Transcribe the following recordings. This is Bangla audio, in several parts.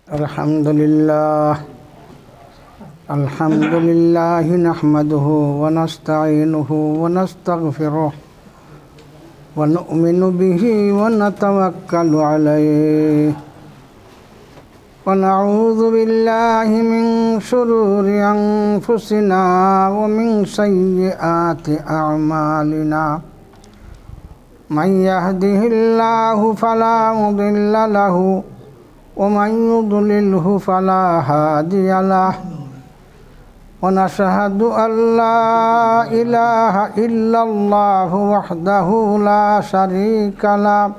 আলহামদুলিল্লাহ নাহমাদুহু ওয়া নাস্তাঈনুহু ওয়া নাস্তাগফিরুহ ওয়া নু'মিনু বিহি ওয়া নাতাওয়াক্কালু আলাইহি ওয়া নাউযু বিল্লাহি মিন শুরুরি আনফুসিনা ওয়া মিন সাইয়্যাতি আ'মালিনা মান ইয়াহদিহিল্লাহু ফালা মুদিল্লা লাহু ومن يضلله فلا هادي له ونشهد أن لا إله إلا الله وحده لا شريك له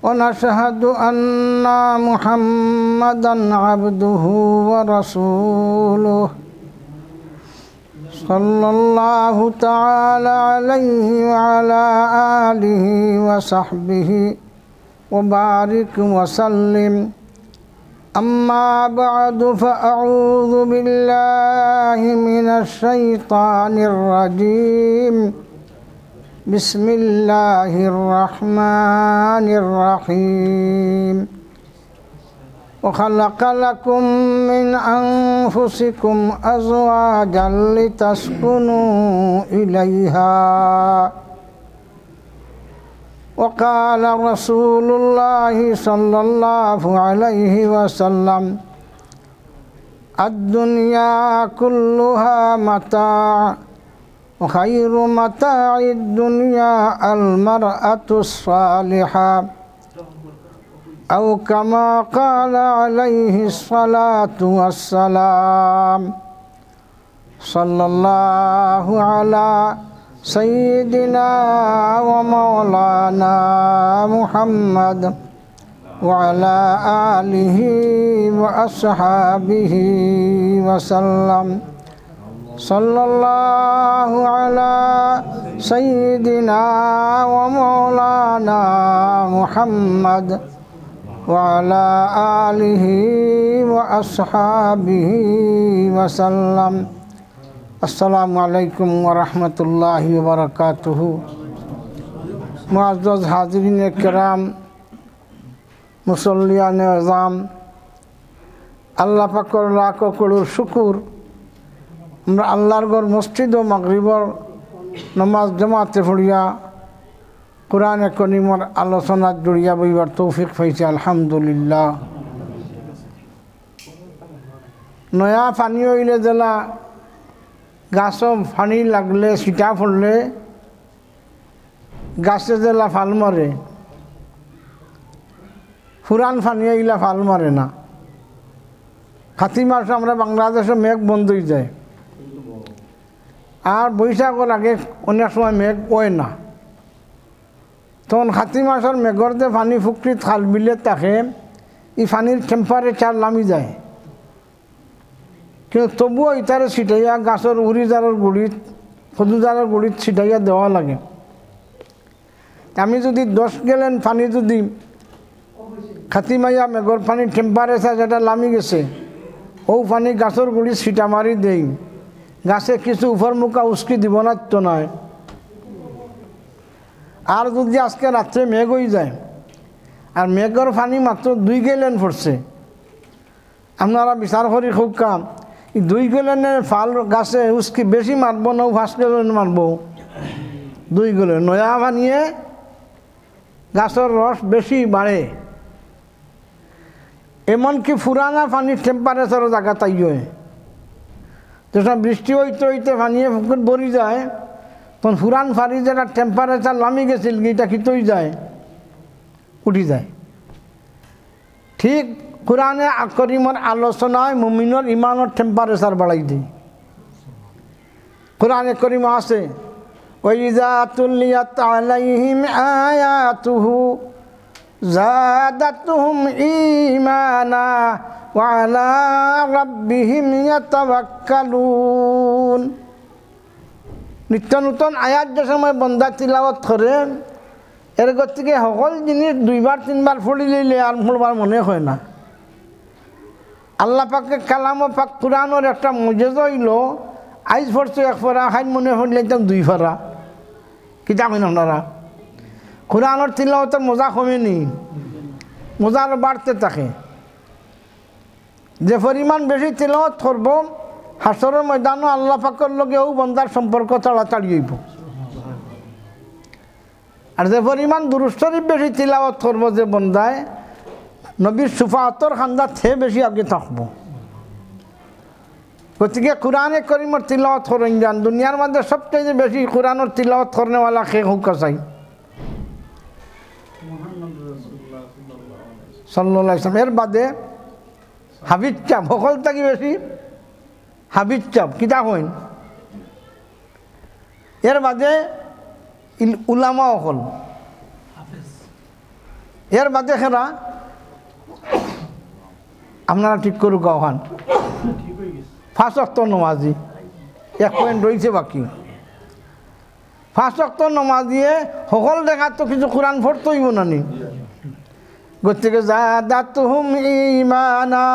ونشهد أن محمدا عبده ورسوله صلى الله تعالى عليه وعلى آله وصحبه وبارك وسلم أما بعد فأعوذ بالله من الشيطان الرجيم بسم الله الرحمن الرحيم وخلق لكم من أنفسكم أزواجا لتسكنوا إليها وقال رسول الله صلى الله عليه وسلم الدنيا كلها متاع وخير متاع الدنيا المرأة الصالحة أو كما قال عليه الصلاة والسلام صلى الله على سيدنا ومولانا محمد وعلى آله وأصحابه وسلم صلى الله على سيدنا ومولانا محمد وعلى آله وأصحابه وسلم আসসালামু আলাইকুম ওয়া রাহমাতুল্লাহি ওয়া বারাকাতুহু। মুআজ্জাজ হাজিরিনে কেরাম, মুসল্লিয়ানে আযম, আল্লাহ পাকের লাখ করোড় শুকর, আমরা আল্লাহর ঘর মসজিদ ও মাগরিবর নামাজ জামাতে পড়িয়া কোরআনে করিমের আলোচনা জড়িয়া বইবার তৌফিক পাইছি আলহামদুলিল্লাহ। নয়া পানি হইলে জেলা গাছও পানি লাগলে ছিটা পড়লে গাছে জেলা ফাল মরে, ফুরান পানি এগুলা ফাল মরে না। কাতি মাসে আমরা বাংলাদেশে মেঘ বন্ধ হয়ে যায়, আর বৈশাখের আগে অনেক সময় মেঘ ওয় না। তখন কাতি মাসের মেঘর যে পানি ফুকরিত খাল বিলে থাকে, এই পানির টেম্পারেচার নামি যায়, কিন্তু তবুও ইতারে ছিটাইয়া গাছের উড়িজারের গুড়িত খদুজারের গুড়িত ছিটাইয়া দেওয়া লাগে। আমি যদি 10 গ্যালন পানি যদি খাতিমাইয়া মেঘর পানির টেম্পারেচার যেটা নামি গেছে, ও পানি গাছের গুড়িত ছিটা মারি দেই, গাছে কিছু উপরমুখা উস্কি দিব না তো নয়। আর যদি আজকে রাত্রে মেঘ হয়ে যায় আর মেঘর পানি মাত্র 2 গ্যালন পড়ছে, আপনারা বিচার করি খুব কাম 2 গ্যালনের ফাল গাছে উস্কি বেশি মারব না 5 গ্যালন মারব? 2 গ্যালন নয়া পানিয়ে গাছের রস বেশি বাড়ে। এমনকি ফুরানা পানির টেম্পারেচারও জায়গা তাই হয়, যখন বৃষ্টি হইতে হইতে পানিয়ে পুকুর ভরি যায়, তখন ফুরান ফানি যেটা টেম্পারেচার নামি গেছিল এটা খিতই যায়, উঠি যায়। ঠিক কোরআনে করিমের আলোচনায় মুমিনের ইমানের টেম্পারেচার বাড়াই দেয়। কোরআনে করিম আছে ওয়াইযা তুলিয়াত আলাইহিম আয়াতুহু যাদাতুহুম ঈমানা ওয়া আলা রাব্বিহিম ইয়াতাওয়াক্কালুন। নিত্য নতুন আয়াত যে সময় বন্দা তিলাওয়াত করে, এর গতিকে সকল জিনিস 2বার 3বার পড়ি লইলে আর পড়বার মনে হয় না। আল্লাহ পাকে কালাম পাক কোরআনের একটা মজেজা হইল, আইজ পড়ছে 1 পারা, হাইন মনে হইলে 2 পারা, কিতাব আপনারা কোরআনের তিলাওয়াতের মজা কমেনি, মজা আরও বাড়তে থাকে। যে পরিমাণ বেশি তিলাওয়াত করব হাসরের ময়দানও আল্লাহ পাকের লগেও বন্দার সম্পর্ক তাড়াতাড়ি হইব। আর যে পরিমাণ দুরূদ শরীফ বেশি তিলাওয়াত করব যে বন্দায় নবীর সুফাতর খান্দার চেয়ে বেশি আগে থাকব। গতিকে কোরআনে করিমর তিলাওয়াত করেন যান। দুনিয়ার মধ্যে সবচেয়ে বেশি কোরআনের তিলাওয়াত করনেওয়ালা কে হোক চাই সাল্লাল্লাহু আলাইহি ওয়াসাল্লাম। এর বাদে হাবিজ চাপ সকল থাকি বেশি হাবিজ চাপ কিতা হইন। এর বাদে উলামা অকল, এর বাদে খেরা আপনারা ঠিক করুক আহ্বান 5 ওয়াক্ত নমাজি 1 পয়েন্ট রয়েছে বাকি। 5 ওয়াক্ত নমাজিয়ে সকল দেখার তো কিছু কোরআন পড়তে হইব না নি। গতিকে যাদাতুহুম ঈমানা,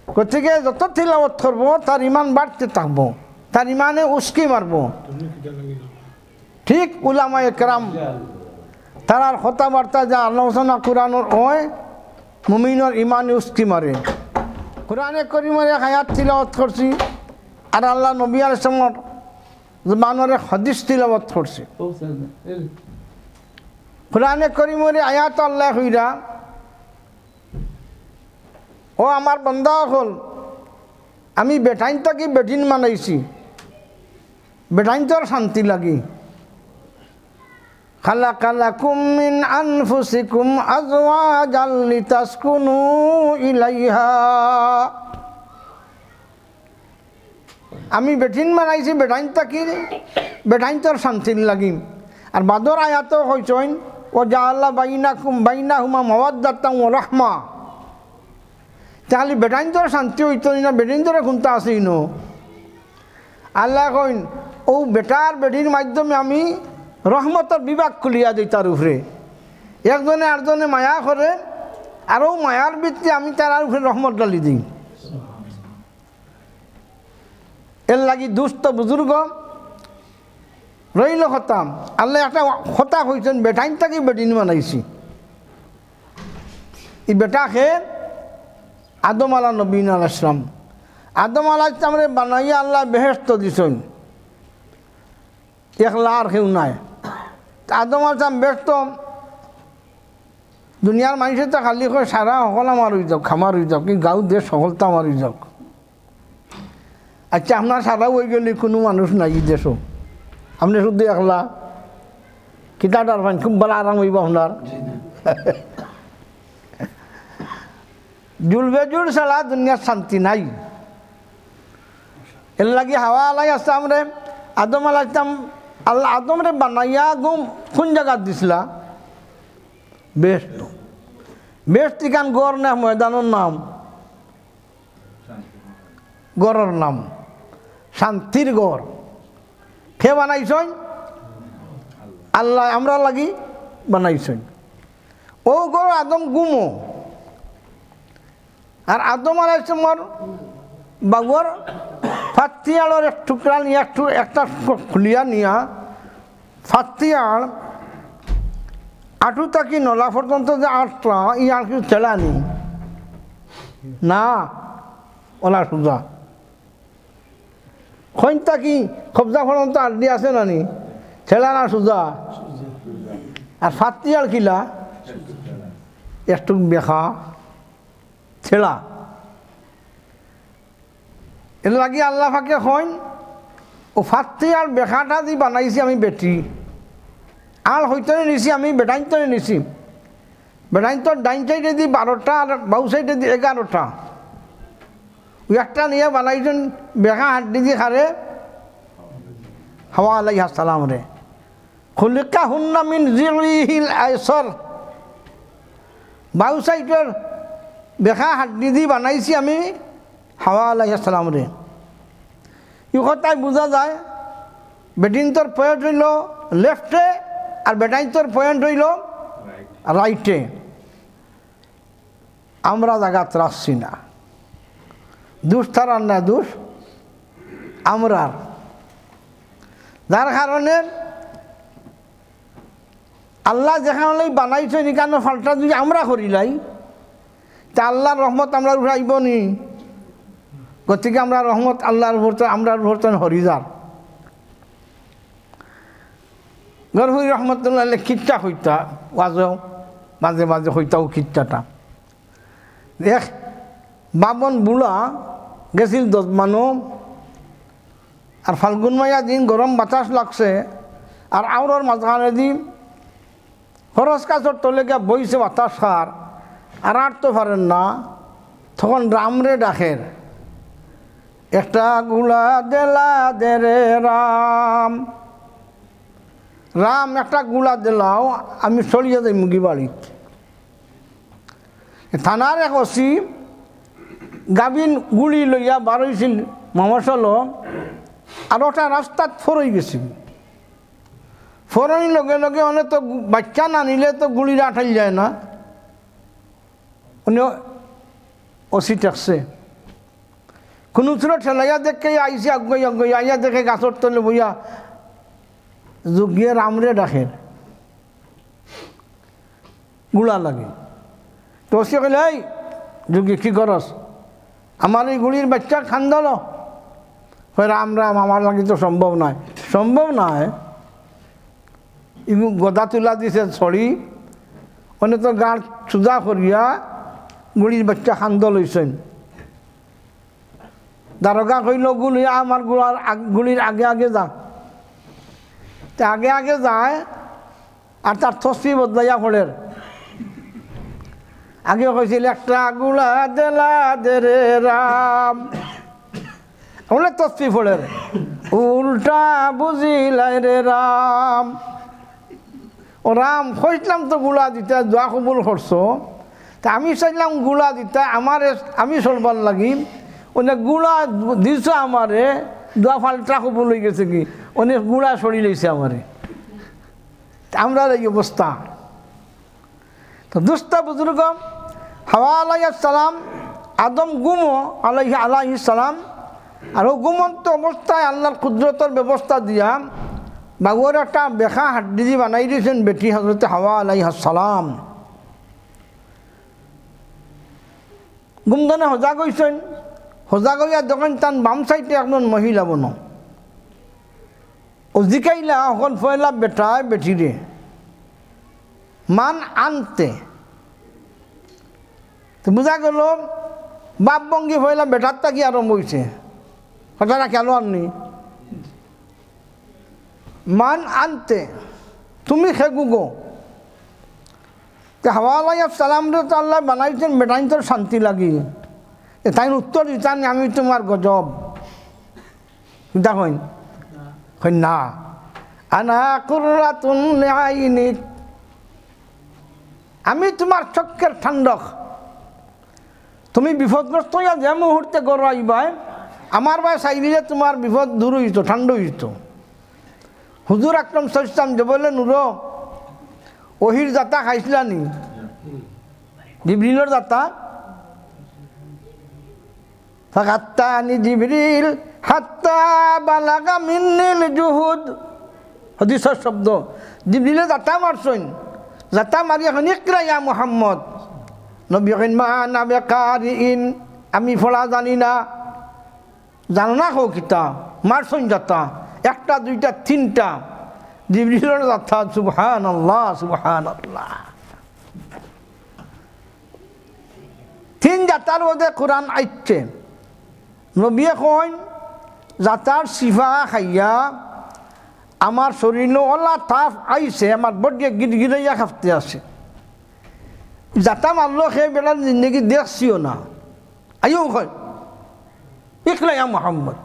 গতিকে যত তিলাওয়াত করব তার ইমান বাড়তে থাকবো, তার ইমানে উস্কি মারব। ঠিক উলামায়ে কেরাম তারার কথাবার্তা যা আলোচনা কোরআনের হয় মুমিনের ইমানে উস্কি মারে। কোরআনে করিমের এক আয়াত তিলাওয়াত করছি আর আল্লাহ নবী আলাইহিস সালামের জবানের হাদিস তিলাওয়াত করছি। কোরআনে করিমের আয়াত আল্লাহ কইরা ও আমার বান্দা হল আমি বেটাইন থাকি বেটিন মানাইছি, বেটাইন তোর শান্তি লাগি। খালাকালাকুম মিন আনফুসিকুম আজওয়াজাল লিতাসকুনু ইলাইহা, আমি বেটিন মানাইছি বেটাইন থাকি বেটাইন তোর শান্তি লাগি। আর বাদর আয়াত হইছেন ও জাআলা বাইনাহুমা মাওয়াদ্দাতান ওয়া রাহমা, তাহলে বেটাইন তোর শান্তি হইতো না বেটিন তোর কোনটা আসেই ন। আল্লাহ কইন ও বেটার বেটির মাধ্যমে আমি রহমতের বিভাগ খুলিয়া দিই তার উপরে। একজনে আরেকজনে মায়া করে আর ও মায়ার ভিত্তি আমি তার উপরে রহমত ডালি দিই। এর লাগি দুস্থ বুজুর্গ রইল হতাম আল্লাহ একটা হতা হয়েছেন বেটাইন থাকি বেটিন বানাইছি। এই বেটাকে আদম আলা নবী আলাইহিস সালাম, আদম আলাইহিস সালামরে বানাইয়া আল্লাহ বেহেশত দিছেন, একলা আর কেউ নাই। আদম আলাইহিস সালাম ব্যস্ত, দুনিয়ার মানুষের তো খালি কয় সারা সকল আমার হয়ে যাক, খামার হয়ে যাক, কি গাঁও দেশ সকলটা আমার হয়ে যাক। আচ্ছা আপনার সারা হয়ে গেলে কোনো মানুষ নাই দেশও, আপনি শুধু একলা কিতাটার পান খুব ভালো আরাম হইব আপনার। জুলবে জুল ছাড়া দুনিয়ার শান্তি নাই। এর লাগি হাওয়া আলাই আসলাম রে আদম আলাইহিস আল্লাহ আদম রে বানাইয়া গুম কোন জায়গা দিছিলা বেস্ট বেস্ট ইকান গড় না ময়দানের নাম, গড়ের নাম শান্তির গড়। কে বানাইছেন? আল্লাহ আমরা লাগি বানাইছেন। ও গড় আদম গুমো আর আদম আলাইহিস সালামের বাবুর ফাতিয়ালের এক টুকরা নিয়ে একটা খুলিয়া নিয়া ফাতিয়াল আঁটু থাকি নলা পর্যন্ত যে আটটা ই আর কিছু চেলানি না, ওলা সোজা খৈনটা কি খবজা পর্যন্ত আড্ডি আছে নানি ছেলা না সোজা। আর ফাতিয়াল কিলা একটু বেখা ছেড়া। এর লাগি আল্লাহ ফাঁকে হইন ও ফাত্তি আর বেখাটা দি বানাইছি আমি বেটি আর হইতে নিছি আমি বেটাইনতে নিছি। বেটাইনতর ডাইন সাইডে দি 12টা আর বাউ সাইডে দি 11টা। ওই একটা নিয়ে বানাইছেন বেখা হাড্ডি দি খারে হাওয়া আলাইহিস সালাম রে খুলিকা হুন্না মিন জিরিহিল আইসর। বাউ সাইডের বেখা হাড্ডি দি বানাইছি আমি হাওয়া আলাইহিস সালাম রে। ই কথাই বোঝা যায় বেটিন তোর পয়েন্ট হইল লেফটে আর বেটাইন তোর পয়েন্ট হইল রাইটে। আমরা জায়গাত রাখছি না, দোষ তারার না, দোষ আমরার। যার কারণে আল্লাহ যেখানে বানাইছে এখানে ফাল্টা যদি আমরা করিলাই তা আল্লাহর রহমত আমরা উঠাইব নি? গতিকে আমরা রহমত আল্লাহর ভরতে আমরা ভরতেন হরিদার গরহুই রহমতুল্লাহ খিচ্চা হইতা ওয়াজও মাঝে মাঝে হইতাও খিচ্চাটা দেখ বাবন বুড়া গেছিল 10 মানুষ আর ফাল্গুন মাইয়া দিন গরম বাতাস লাগছে আর আউরর মাঝখানে দিন খরচ কাছর তলে গিয়া বইছে বাতাস খার আর আটতে পারেন না তখন রামরে ডাকের একটা গুলা দেলা দে রে রাম রাম একটা গুলা দিলাও আমি চলিয়ে যাই মুগি বাড়িত থানার এক ওসি গাবিন গুলি লইয়া বারইছিল মহাশল আর ওটা রাস্তাত ফরই গেছিল ফরই লগে লগে অনেক তো বাচ্চা না নিলে তো গুলির আঠাই যায় না উনি ওসি টেকছে কোনো ছিল ঠেলাইয়া দেখে আইসি আগুই আগুই আইয়া দেখে গাছর তলে বইয়া গিয়ে রামরে ডাকের গুলা লাগে তো ওসি কইলে এই যুগি কি করস আমার এই গুলির বাচ্চা খান্দালো রাম রাম আমার লাগে তো সম্ভব নয় সম্ভব নয় ইগু গদা তুলা দিছে ছড়ি অনেক তো গাঁট চুজা করিয়া গুলির বাচ্চা খান্দ লইছেন দারোগা কইল গুলি আমার গুলির আগে আগে যা তে আগে আগে যায় আর তার থসি বদলাইয়া ফলের আগে কইছিল একটা গুলা দেলা দে রে রাম বলে তসবি ফলের উল্টা বুঝিলাই রে রাম ও রাম কইলাম তো গুলা দিতে দোয়া কবুল করছো তা আমি চাইলাম গুলা দিতে আমার আমি চলবার লাগি অনেক গুলা দিছ আমারে দোয়া ফালটা কবুল হয়ে গেছে কি অনেক গুলা সরি লইছে আমারে আমরা এই অবস্থা তো দুস্তা বুজুর্গ হাওয়া আলাইহিস সালাম আদম গুমো আলাইহিস সালাম আর ঘুমন্ত অবস্থায় আল্লাহর কুদরতের ব্যবস্থা দিয়া বাবুর একটা বেখা হাড্ডি দিয়ে বানাই দিয়েছেন বেটি হজরতে হাওয়া আলাইহিস সালাম গুমদানে হজা গইছেন হজা গইয়া যখন তান বাম সাইডে একজন মহিলা বন ও জিকাইলা অকল ফয়লা বেটায় বেটিরে মান আনতে তো বোঝা গেল বাপ বঙ্গি ফয়লা বেটার তাকি আরম্ভ হয়েছে কথাটা কেন আননি মান আনতে তুমি খেগু গো হাওয়া আলাইহিস সালাম রে তো আল্লাহ বানাইছেন বেটাইন তোর শান্তি লাগি তাই উত্তর দিতাম আমি তোমার গজব দেখুন না আনা কুররাতুন লিআইনিক আমি তোমার চক্ষের ঠান্ডক তুমি বিপদগ্রস্ত হইয়া যে মুহূর্তে গড় আইবাই আমার ভাই চাইলে তোমার বিপদ দূর হইত ঠান্ডা হইত হুজুর আকরাম সাল্লাল্লাহু যে বললেন নুর ওহির জাতা খাইছিলা নি জিবরিলের জাতা ফাকাত্তানি জিবরিল হাত্তা বালাগা মিন্নিল জুহুদ হাদিসের শব্দ জিবরিলে জাতা মারছেন জাতা মারি এখন ইকরা ইয়া মুহাম্মদ নবী কইন মা না বেকারিন আমি ফলা জানি না জানো না কো কিতা মারছেন জাতা একটা দুইটা তিনটা জিবরিলের জাতা সুবহানাল্লাহ সুবহানাল্লাহ তিন জাতার মধ্যে কোরআন আইছে নবী কইন জাতার সিফা খাইয়া আমার শরীর ওলা তাপ আইছে আমার বডিয়ে গিরগিরাইয়া খাপতে আছে জাতা মারলো সেই বেলার জিন্দগি দেখছিও না আইও কয় ইকরা ইয়া মুহাম্মদ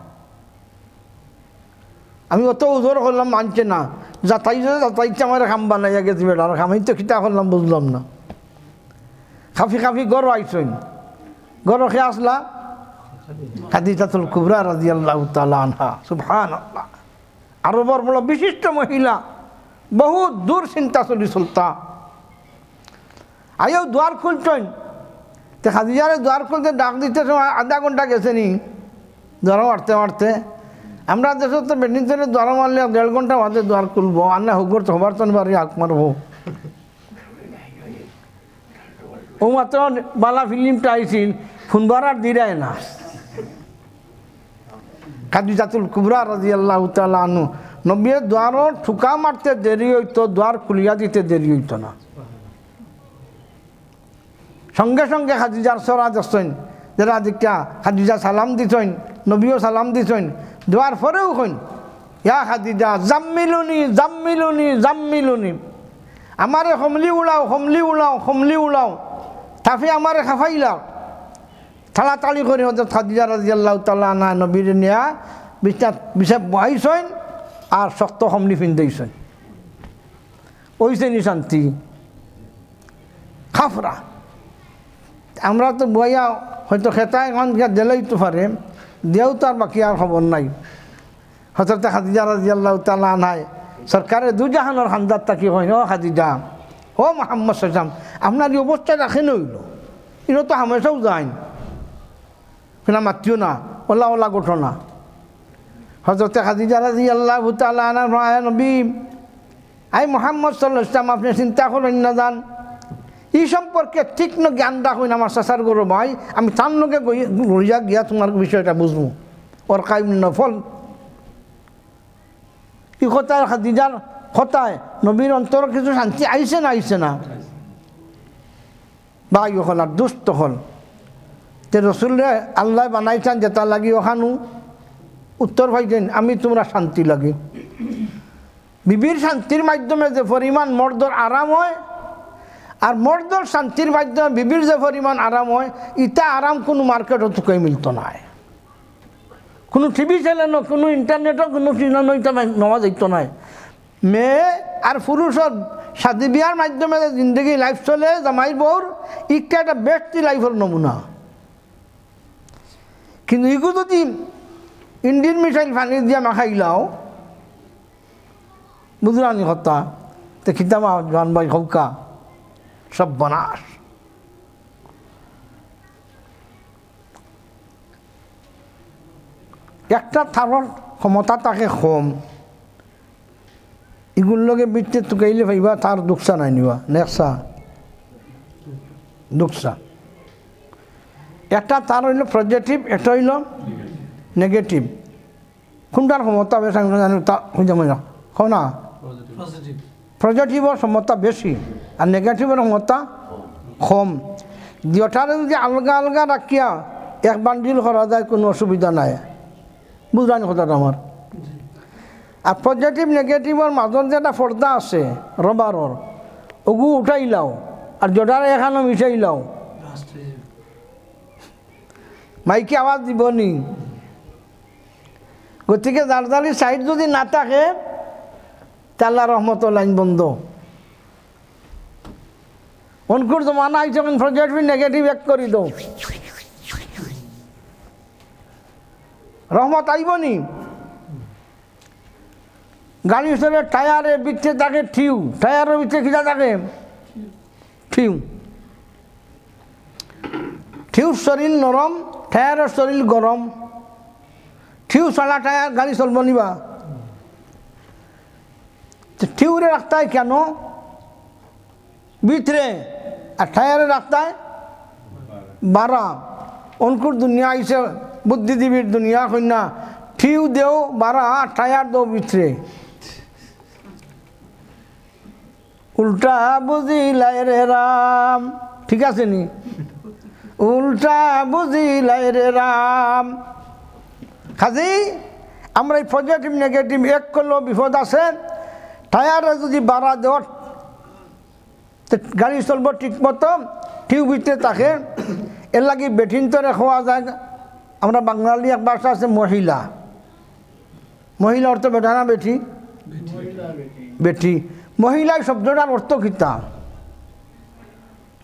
আমি অত উজোর করলাম মানছে না যাতাইছে আমার খাম বানাইয়া গেছি বেটার খামাই তো খিতা করলাম বুঝলাম না খাফি খাফি গড় আইসইন গড় খেয়ে আসলা খাদিজাতুল কুবরা রাদিয়াল্লাহু তাআলা আনহা সুবহানাল্লাহ আরবের বড় বিশিষ্ট মহিলা বহুত দূর চিন্তা চলি চলতা আইও দুয়ার খুলছেন তো খাদিজারে দুয়ার খুলতে ডাক দিতে সময় আধা ঘন্টা গেছে নি দ্বার মারতে মারতে আমরা দেশে তো বেডিং চলে দ্বার মারলে 1.5 ঘন্টা বাদে দ্বার খুলবো আর না হুগর তো হবার তো বাড়ি হাঁক মারবো ও মাত্র বালা ফিল্মটা আইছিল ফুনবার আর দিরায় না খাদিজাতুল কুবরা রাদিয়াল্লাহু তাআলা আনহু নবীর দ্বারও ঠুকা মারতে দেরি হইতো, দ্বার খুলিয়া দিতে দেরি হইতো না। সঙ্গে সঙ্গে খাদিজার সরা দেখছেন যারা দিকা খাদিজা সালাম দিছেন, নবীও সালাম দিছেন, দেওয়ার পরেও কইন ইয়া খাদিজা জাম্মিলুনি জাম্মিলুনি জাম্মিলুনি, আমারে হমলি উড়াও হমলি উড়াও হমলি উড়াও, তাফি আমারে খাফাইলাও। তাড়াতাড়ি করে হজরত খাদিজা রাদিয়াল্লাহু তাআলা আনহা নবীর নিয়া বিছানা বহাইছেন আর শক্ত হমলি ফিন্দাইছেন। ওইছে নি শান্তি খাফরা। আমরা তো বইয়া হয়তো খেতায় এখন দিলেই তো পারে, দিয়েও তার বাকি আর খবর নাই। হজরত খাদিজা রাদিয়াল্লাহু তাআলা আনহা সরকারের দুজাহানের হামদার তাকি হয়, ও খাদিজা ও মুহাম্মদ সাল্লাল্লাহু আলাইহি ওয়াসাল্লাম আপনার এই অবস্থা রাখেন হইল, এটা তো হামেশাও যায় কিনা মাতিও না, ওলা ওলা ঘটনা। হজরত খাদিজা রাদিয়াল্লাহু তাআলা আনহা নবী আই মুহাম্মদ সাল্লাল্লাহু আলাইহি ওয়াসাল্লাম আপনি চিন্তা করেন না, যান এই সম্পর্কে তীক্ষ্ণ জ্ঞান রাখুন আমার চাচার গরু ভাই, আমি তার লোকে গড়িয়া গিয়া তোমার বিষয়টা বুঝবো। ওর কাইম নফল এই কথায় খাদিজার কথায় নবীর অন্তর কিছু শান্তি আইছে না আইছে না? ভাই হল আর দুষ্ট হল তে রসুলরে আল্লাহ বানাইছেন যেটা লাগি ওখানু উত্তর ভাইছেন আমি তোমরা শান্তি লাগে। বিবির শান্তির মাধ্যমে যে পরিমাণ মর্দর আরাম হয় আর মর্দর শান্তির মাধ্যমে বিবির যে পরিমাণ আরাম হয়, ইটা আরাম কোনো মার্কেটও তোকে মিলত না, কোনো টিভি চ্যানেলও কোনো ইন্টারনেটও কোনো চ্যানেলও এটা নেওয়া যেত না। মেয়ে আর পুরুষের শাদি বিয়ার মাধ্যমে যে জিন্দগি লাইফ চলে জামাই বউর, ইটা একটা বেস্ট লাইফের নমুনা। কিন্তু ইগু যদি ইন্ডিয়ান মিসাইল পানি দিয়া মাখাইলাও বুঝলানি কথা তো খিতামা জান ভাই হৌকা সব বনাস। একটা থারর ক্ষমতা তাকে কম, এগুলোর লগে বিটতে টুকাইলে ভাইবা তার দুঃখসা নাই নিবা নেকসা দুঃখসা। একটা তার হইল পজিটিভ, একটা হইল নেগেটিভ। কোনটার ক্ষমতা বেশি জানি তা হইতে মনে খাও না। পজিটিভের ক্ষমতা বেশি আর নেগেটিভের ক্ষমতা কম। দুটারে যদি আলগা আলগা রাখিয়া এক বান্ডিল করা যায় কোনো অসুবিধা নাই, বুঝলানি কথাটা আমার। আর পজিটিভ নেগেটিভের মাজত যে একটা পর্দা আছে রবারর, ওগু উঠাইলাও আর জোটারে এখানে মিশাইলাও, মাইকে আওয়াজ দিবনি। গতিকে জারজালি সাইড যদি না থাকে আল্লাহ রহমত লাইন বন্ধ। অনকুর জমানা আইছে পজিটিভ নেগেটিভ এক করে দাও, রহমত আইবনি। গাড়ি হিসেবে টায়ারের ভিতরে থাকে ঠিউ, টায়ারের ভিতরে খিদা থাকে ঠিউ। ঠিউর শরীর নরম, টায়ারের শরীর গরম। ঠিউ চলা টায়ার গাড়ি চলব নিবা। ঠিউরে রাস্তায় কেন ভিতরে আর টায়ারে রাস্তায় বাড়া। অনকুর দুনিয়া আইসে বুদ্ধিজীবীর দুনিয়া কন্যা, ঠিউ দেও বাড়া টায়ার দেও ভিতরে। উল্টা বুঝিলাই রে রাম, ঠিক আছে নি? উল্টা বুঝিলাই রে রাম। কাজে আমরা এই পজিটিভ নেগেটিভ এক করলেও বিপদ আছে। টায়ারে যদি বাড়া দেওয়া গাড়ি চলব ঠিক মতো, ঠিক ভিতরে থাকে। এর লাগে বেঠিন তো খাওয়া যায়। আমরা বাঙালি এক ভাষা আছে মহিলা, মহিলা অর্থ বেটা না বেঠি? বেঠি। মহিলা শব্দটার অর্থ কিতা?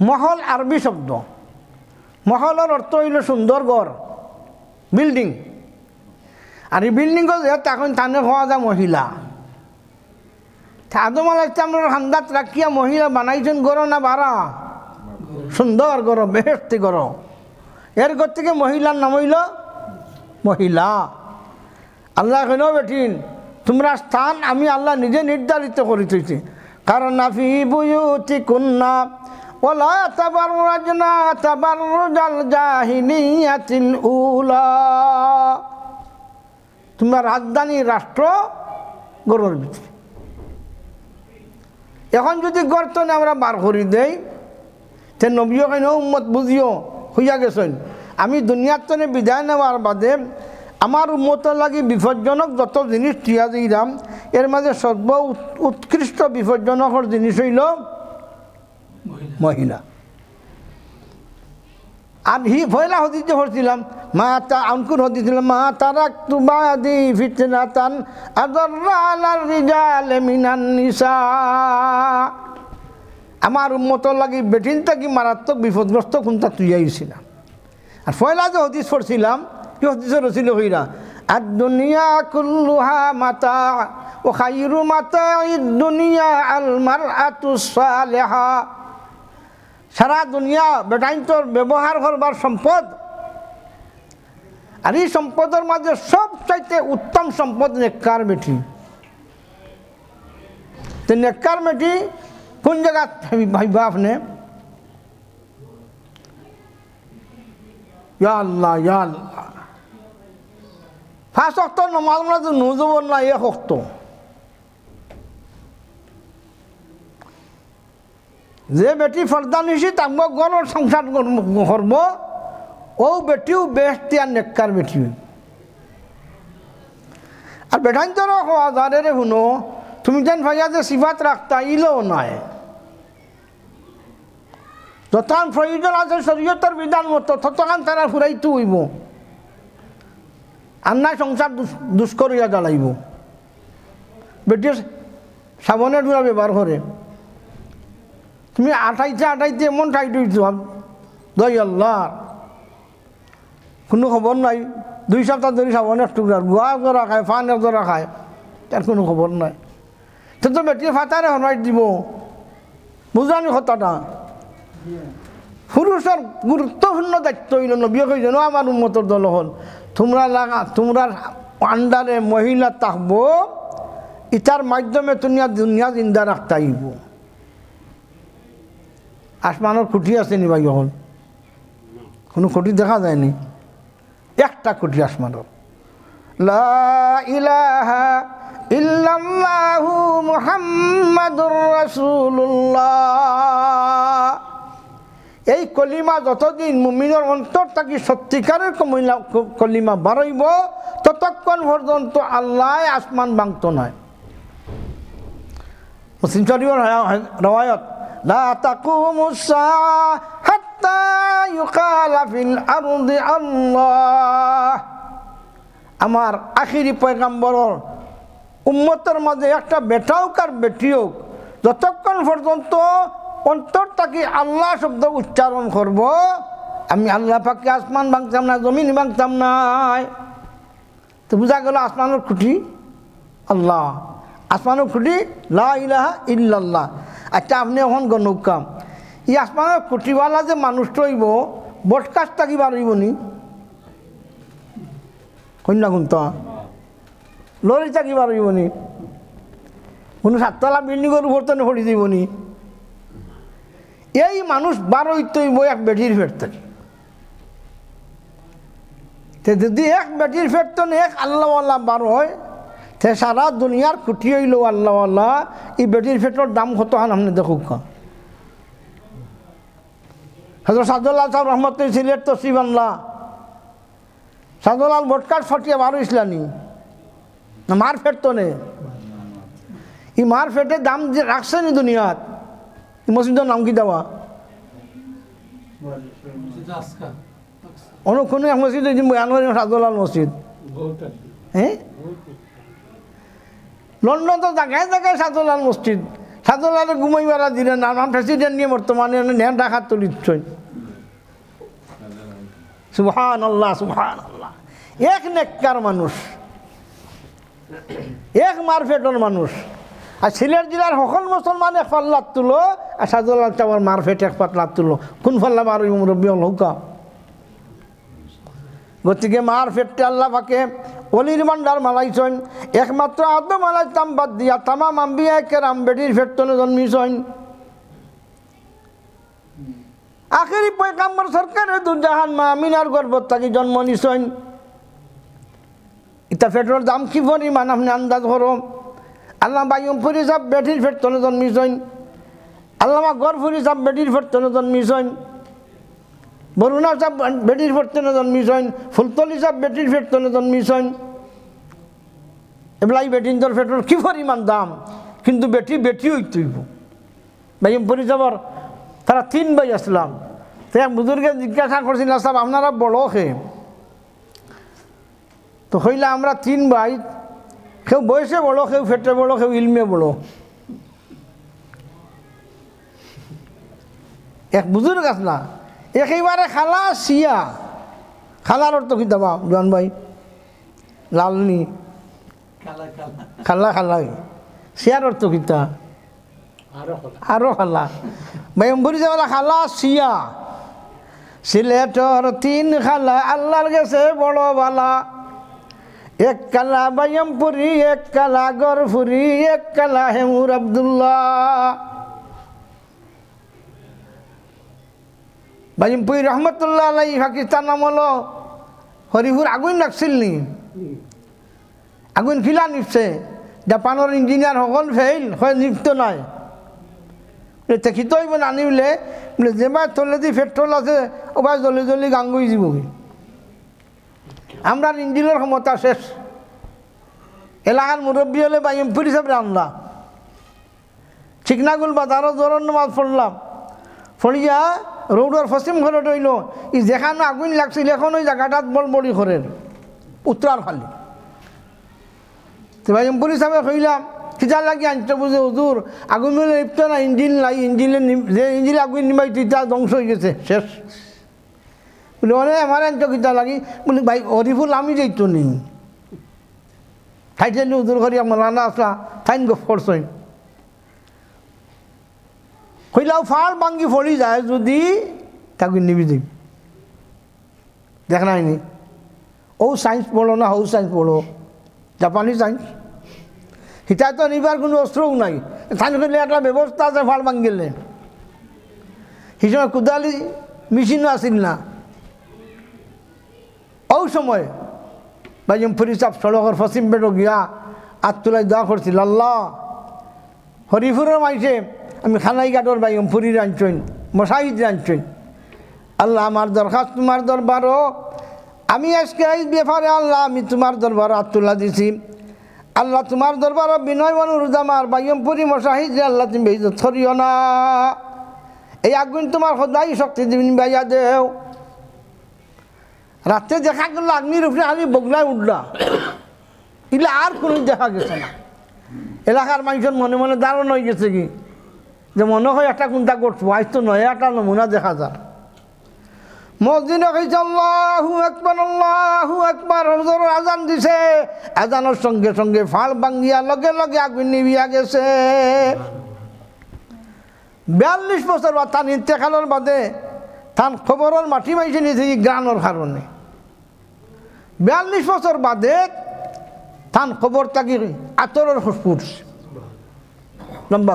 মহল আরবি শব্দ। মহলের অর্থ হইল সুন্দর ঘর, বিল্ডিং। আর এই বিল্ডিং এখন থানে খাওয়া যায় মহিলা। আদম আলাইহিস সালামের হামদাত রাখিয়া মহিলা বানাইছেন গড় না বাড়া? সুন্দর গড়, বেহেশতি গড়। এর ঘর থেকে মহিলার নাম হইল মহিলা। আল্লাহ কেন বেঠিন তোমরা স্থান আমি আল্লাহ নিজে নির্ধারিত করে থইছি। কারণ নাফি বুয়ুতি কুন্না ওয়ালা তাবাররাজনা তাবাররুজাল জাহিলিয়াতিল উলা, তোমরা রাজধানী রাষ্ট্র গড়ের ভিতরে। এখন যদি গর্তনে আমরা বার করে দেই, তে নবীও কেন উম্মত বুঝিও হইয়া গেছেন, আমি দুনিয়ার তনে বিদায় নেওয়ার বাদে আমার উম্মতের লাগি বিপজ্জনক যত জিনিস টিয়া দিলাম, এর মাঝে সর্ব উৎকৃষ্ট বিপজ্জনকর জিনিস হইল মহিলা। আর পয়লা হদিতে পড়ছিলাম, মা তা আনকুর হদিছিলাম, মা তারাকতু বাদি ফিতনাতান আদাররা আলার রিজাল মিনান নিসা। আমার উম্মতর লাগি বেটিন থাকি মারাত্মক বিপদগ্রস্ত কোনটা তুই আইছিলাম। আর পয়লা যে হদিস পড়ছিলাম, কি হদিসের রছিল হইরা, আর দুনিয়া কুল্লুহা মাতা ও খাইরু মাতা দুনিয়া আল মারআতু সালিহা। সারা দুনিয়া বেটাইন তোর ব্যবহার করবার সম্পদ, আর এই সম্পদের মাঝে সবচাইতে উত্তম সম্পদ নেককার বেটি। তো নেককার বেটি কোন জায়গা ভাইবা আপনি? ইয়া আল্লাহ ইয়া আল্লাহ, ফার্স্ট অক্ত নমাজ মানে নজবর না, এক অক্ত। যে বেটি ফর্দা নিছি তাকে গণর সংসার করব, ও বেটিও বেশটি আর নেককার বেটি। আর বেঠাইন তোর হওয়া যারে রে শুনো, তুমি যেন ভাইয়া যে সিফাত রাখতা ইলেও নাই। যতক্ষণ প্রয়োজন আছে শরীয়তের বিধান মতো ততক্ষণ তারা ফুরাইতে হইব, আর নাই সংসার দুষ্করিয়া জ্বালাইব। বেটি সাবনের গুঁড়া ব্যবহার করে, তুমি আঠাইতে এমন টাইট হইছ, দই আল্লাহ কোনো খবর নাই। 2 সপ্তাহ ধরে সাবনের টুকরার গোয়া জোড়া খায়, ফানের জোড়া খায়, তার কোনো খবর নাই। তো তো বেটি ফাতারে হরাই দিব, বুঝানি কথাটা। পুরুষের গুরুত্বপূর্ণ দায়িত্ব হইল, নবী কইছেন আমার উম্মতের দল হল, তোমরা আন্ডারে মহিলা থাকবো, ইটার মাধ্যমে দুনিয়া জিন্দা রাখতে আইব। আসমানের খুঁটি আছে নি ভাই? এখন কোনো খুঁটি দেখা যায়নি, একটা খুঁটি আসমানের। লা ইলাহা ইল্লাল্লাহু মুহাম্মাদুর রাসূলুল্লাহ। এই কলিমা যতদিন মুমিনের অন্তর থাকি সত্যিকারের কলিমা বাড়াইব, ততক্ষণ পর্যন্ত আল্লাহ আসমান ভাঙত নয়। মুসলিম শরীফের রওয়ায়াত, লা তাকুমুস সাআ হাত্তা ইউকালা ফিল আরদি আল্লাহ। আমার আখিরি পয়গাম্বরের উম্মতের মাঝে একটা বেটা হোক আর বেটি হোক, যতক্ষণ পর্যন্ত অন্তর থাকি আল্লাহ শব্দ উচ্চারণ করব, আমি আল্লাহ পাককে আসমান ভাঙতাম না, জমিন ভাঙতাম না। তো বোঝা গেল আসমানের খুঁটি আল্লাহ, আসমানের খুঁটি লা ইলাহা ইল্লাল্লাহ। আচ্ছা আপনি এখন গণকাম, এই আসমানের খুঁটিওয়ালা যে মানুষটা হইব, বটকাশ থাকি বার হইব নি? কন্যা গুনতা লরি থাকি বার হইব নি? কোনো 7তলা বিল্ডিংয়ের উপর তো পড়ি দিব নি? এই মানুষ বার হইতে হইব এক বেটির ফেট থাকি। যদি এক বেটির ফেট তো এক আল্লাহওয়ালা বার হয়, তে সারা দুনিয়ার খুঁটি হইল আল্লাহওয়ালা। এই বেটির ফেটের দাম কত হান আপনি দেখুক। হয়তো সাদুল্লাহ সাহেব রহমত সিলেট তো শিবান্লা সাদুল্লাল বটকার ফটিয়া বার হইসলানি না? মার ফেট তো নে, এই মার ফেটের দাম যে রাখছে নি দুনিয়াত। মসজিদের নাম কি দেওয়া? অন্য কোনো এক মসজিদ সাদুল্লাল মসজিদ। হ্যাঁ, লন্ডন তো জায়গায় জায়গায় সাদুল্লাল মসজিদ। সাদুল্লাল ঘুমাইবার দিলেন, আমার প্রেসিডেন্ট নিয়ে বর্তমানে নেন রাখার তো লিখছেন। সুবহানাল্লাহ সুবহানাল্লাহ। এক নেককার মানুষ, এক মারফেটর মানুষ। আর সিলেট জেলার সকল মুসলমান এক পাল্লাত তুলো, আর সাদুল্লাহ চাওয়ার মারফেট এক পাল্লাত তুলো। কোন পাল্লা মার মুরব্বী হৌকা? গতিকে মারফেটে আল্লাহ পাকে অলির ভান্ডার মালাইছেন। একমাত্র আদম আলাইহিস বাদ দিয়া তামাম আম্বিয়া কেরাম বেটির ফেটনে জন্মিছেন। আখেরি পয়গাম্বর সরকারে দুজাহান মা আমিনার গর্ভত থাকি জন্ম নিছেন। ইটা পেট্রোল দাম কি পরিমাণ আপনি আন্দাজ করো। আল্লাহ বাইয়মপুরি সাহেব বেটির ফেট তলে জন্মিছেন। আল্লামা গড়ফুরি সাহেব বেটির ফেট তলে জন্মিছেন। বরুণা সাহেব বেটির ফেট তলে জন্মিছেন। ফুলতলি সাহেব বেটির ফেট তলে জন্মিছেন। এবেলাই বেটিনদের পেট্রোল কি পরিমাণ দাম, কিন্তু বেটি বেটি হইতইব। বাইয়মপুরি সাহেবর তারা 3 ভাই আসলাম। তো এক বুজুর্গে জিজ্ঞাসা করছিল, সাহেব আপনারা বড় খেয়ে? তো হইলে আমরা 3 ভাই, কেউ বয়সে বড়, কেউ ফেটে বড়, কেউ ইলমে বড়। এক বুজুর্গ আসলা একেবারে খালা সিয়া। খালার অর্থ কি দাবা জোয়ান ভাই? লালনি খালা খালা। সিয়ার অর্থ কিতা? আরো খালা। বাইয়মপুরি যাওয়া খালা সিয়া। সিলেটর 3 খালা আল্লাহর গেছে বড় বালা। এক কালা বাইয়মপুরি, এক কালা গড়ফুরি, এক কালা হেমুর আব্দুল্লাহ। বাইয়মপুরি রহমতুল্লাহ আলাই পাকিস্তান আমল হরিপুর আগুন লাগছিল নি? আগুন খিলা নিপছে। জাপানের ইঞ্জিনিয়ার সকল ফেইল হয়, নিপত নাই। তেখিত হইব নানিবলে বলে যেবা তলেদি পেট্রোল আছে ওবা জলি জলি গাঙ্গুই যাব। আমরা ইঞ্জিনের ক্ষমতা শেষ। এলাকার মুরব্বী হলে বাইয়মপুরি সাহেব রান্না চিকনাগুল বাজারও জোরন নামাজ পড়লাম। পড়িয়া রৌডর পশ্চিম ঘরে রইল। ই যেখানে আগুন লাগছিল এখন ওই জায়গাটাত বড়বড়ি ঘরের উত্তরার খালি। তো বাইয়মপুরি সাহেব কইলাম কিতা লাগি আনতে বুঝে হুজুর আগুন মিলে লিপ্ত না, ইঞ্জিন লাই, ইঞ্জিনে যে ইঞ্জিনে আগুন নিবাই তিতা ধ্বংস হয়ে গেছে শেষ। বলে অনে আমার আনতে কিতা লাগি? বলি ভাই হরিফুল আমি যাইতো নি খাইতেলি হুজুর করি আমার রান্না আসলা ফাইন গফ করছই। কইলাও ফাল ভাঙ্গি ফলি যায় যদি তাকে নিবি দিই। দেখ নাইনি ও সায়েন্স পড়ো না, হৌ সায়েন্স পড়ো, জাপানি সায়েন্স। হিতা তো নিবার কোনো অস্ত্রও নাই। সায়েন্স করলে একটা ব্যবস্থা আছে ফাল ভাঙ্গিলে। সেই সময় কুদালি মেশিনও আসিল না। ও সময় বাইয়মপুরি সাহেব সড়কের পশ্চিম বেটো গিয়া আত্মুলাই দোয়া করছিল, আল্লাহ হরিপুরের মাইছে আমি খানাই ঘাটর বাইয়মপুরির আনছেন, মশাহিদ আনছেন। আল্লাহ আমার দরখাস্ত তোমার দরবারও, আমি আজকে এই ব্যাপারে আল্লাহ আমি তোমার দরবার আত্মুল্লাহ দিছি। আল্লাহ তোমার দরবার বিনয় অনুরোধ আমার বাইয়মপুরি মশাহিদ যে আল্লাহ তুমি বেইজত করিও না। এই আগুন তোমার সদাই শক্তি দিবিন বাইয়া দেও। রাতে দেখা গেল আগ্নির উপরে আমি বগলায় উঠলা, এগুলো আর কোনো দেখা গেছে না। এলাকার মানুষের মনে মনে দারুণ হয়ে গেছে কি যে মনে হয় একটা কোনটা করছো, আজ তো নয় একটা নমুনা দেখা যায়। মসজিদে কইছে আল্লাহু আকবার, আল্লাহু আকবার, হুজুর আজান দিছে। আজানের সঙ্গে সঙ্গে ফাল ভাঙ্গিয়া লগে লগে আগুন নিভিয়া গেছে। 42 বছর বা তার ইন্তেকালের বাদে তার খবরের মাটি মাইছে নিয়েছে গ্রানোর কারণে। 42 বছর বাদে তার খবর থাকি আতরের ফুসফুস লম্বা।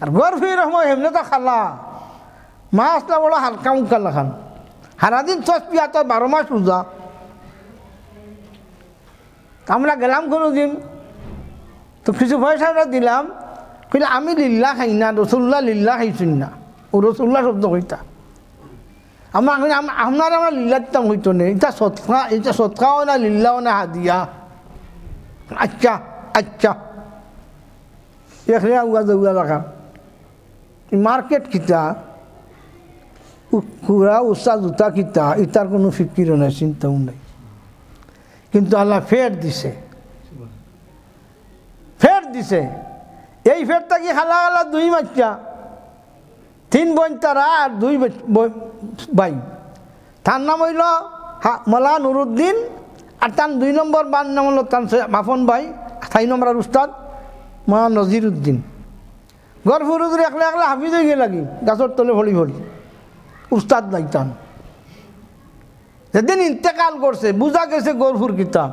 আর গর্ভী রহমান হেমনে তো খালা মাছটা বড় হালকা মুখা লাখান সারাদিন চসপিয়া তো 12 মাস পূজা। আমরা গেলাম কোনো দিন তো কিছু পয়সা দিলাম, কইলে আমি লিল্লা খাই না, রসুল্লাহ লিল্লা খাইছুন না। ও রসুল্লাহ শব্দ কইতা আপনার আমরা লিল্লা দিতাম হইতো না। এটা সৎকাও না, লিল্লাও না, হাদিয়া। আচ্ছা আচ্ছা এখানে উগা জৌগা রাখা মার্কেট কিতা কুড়া উষা জুতা কিতা ইটার কোনো ফিকিরও নাই, চিন্তাও নাই। কিন্তু আল্লাহ ফের দিছে, ফের দিছে। এই ফেরটা কি খালা খালা 2 বাচ্চা, 3 বোন তারা আর 2 ভাই। তার নাম হইল মোলা নুরুদ্দিন, আর তার 2 নম্বর বার নাম হলো তার বাপন ভাই 4 নম্বর উস্তাদ মা নজির উদ্দিন। গরফুর হুজুর একলা একলা হাফিজ হয়ে গিয়ে লাগি গাছর তলে ভরি ভরি উস্তাদ লাইতান। যেদিন ইন্তেকাল করছে বুঝা গেছে গরফুর কিতাব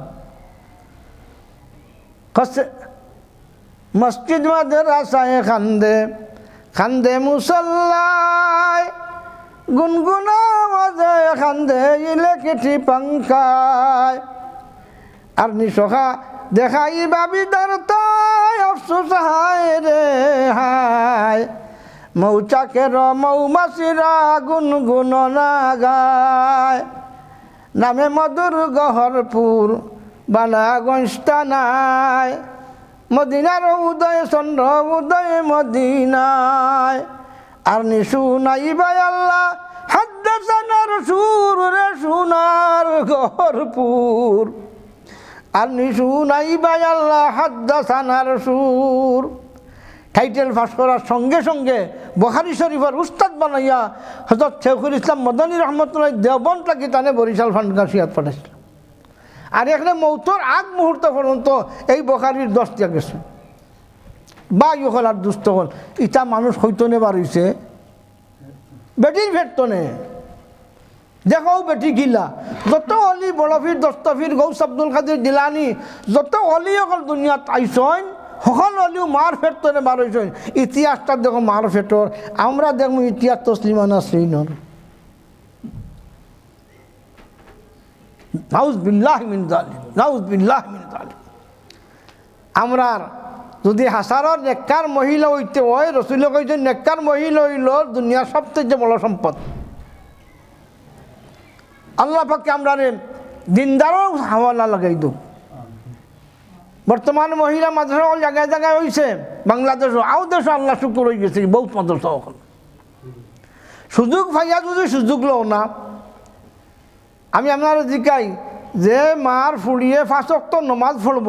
মসজিদ মাদ্রাসায় খান্দে খান্দে মুসল্লায় গুনগুনা মাঝে খান্দে ইলে কেটি পাঙ্কায় আর নিশখা দেখাই বাবি দরতায় আফসোস হায় রে হায় মৌচাকের মৌমাছিরা গুনগুননা গায় নামে মধুর গহরপুর বালাগঞ্জ থানায় মদিনার উদয় চন্দ্র উদয় মদিনায় আর নিশু নাই বাই আল্লাহ হাদ্দাসানার সুর রে সোনার গহরপুর আর নিশু নাই বাই আল্লাহ হাদ্দাসানার সুর টাইটেল পাস করার সঙ্গে সঙ্গে বুখারী শরীফের উস্তাদ বানাইয়া হযরত শেখুল ইসলাম মদনী রহমতুল্লাহ দেওবন্দকে টানে বরিশাল ফান্ডকাশিয়াত পাঠাইছিল আর এখানে মৌতর আগ মুহূর্ত পর্যন্ত এই বুখারীর 10 দিয়া গেছে বা ইহল আর দুস্থ হল ইটা মানুষ হইতনে বাড়িছে বেটির ভেটতনে দেখো বেটি গিলা যত অলি বড়ফির দস্তফির গৌস আব্দুল কাদের জিলানি যত অলি অকল দুনিয়াত আইসন সকল অলিও মার ফেটতনে বার হইসন ইতিহাসটা দেখো মার ফেটর আমরা দেখবো ইতিহাস তসলিমা নাসরিনের নাউজ বিল্লাহ মিন যালিম নাউজ বিল্লাহ মিন যালিম আমরা যদি হাসারর নেককার মহিলা হইতে হয় রসুল কইছেন নেককার মহিলা হইল দুনিয়ার সবচেয়ে বড় সম্পদ আল্লাহ পাককে আমরা দিনদারও হাওয়ালা লাগাই দেব বর্তমান মহিলা মাদ্রাসা জায়গায় জায়গায় হয়েছে বাংলাদেশও আও দেশও আল্লাহ শুকুর হয়ে গেছে বহুত মাদ্রাসা এখন সুযোগ ভাইয়া যদি সুযোগ লো না আমি আপনারা জিকাই যে মার ফুড়িয়ে 5 ওয়াক্ত নমাজ পড়ব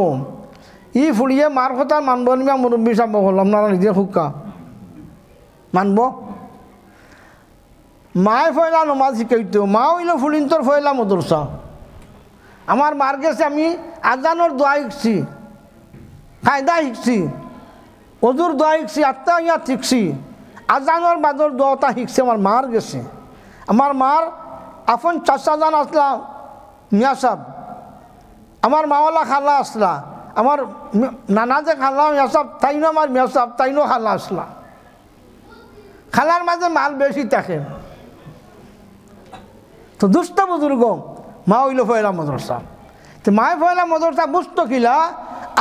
ই ফুড়িয়ে মার কথা মানব নিবা মুরব্বী সাহেব হল আপনারা নিজে হুক্কা মানব মায় ফয়লা নমাজ শিখাইতো মা হইল ফুলিন্তর ফয়লা মদরসা আমার মার গেছে আমি আজানোর দোয়া শিখছি কায়দা শিখছি অজুর দোয়া শিখছি আত্মা ইয়া শিখছি আজানোর বাদর দোয়াটা শিখছে আমার মার গেছে আমার মার আপন চাচাজান আসলা মিয়া সাহেব আমার মাওয়ালা খালা আসলা আমার নানা যে খালা মিয়া সাহেব তাইনো আমার মিয়া সাহেব তাইনো খালা আসলা খালার মাঝে মাল বেশি থাকে তো দুষ্ট বুজুর্গ মা হইল ফয়লা মদরসা তো মায় ফয়লা মদরসা বুঝতো কিলা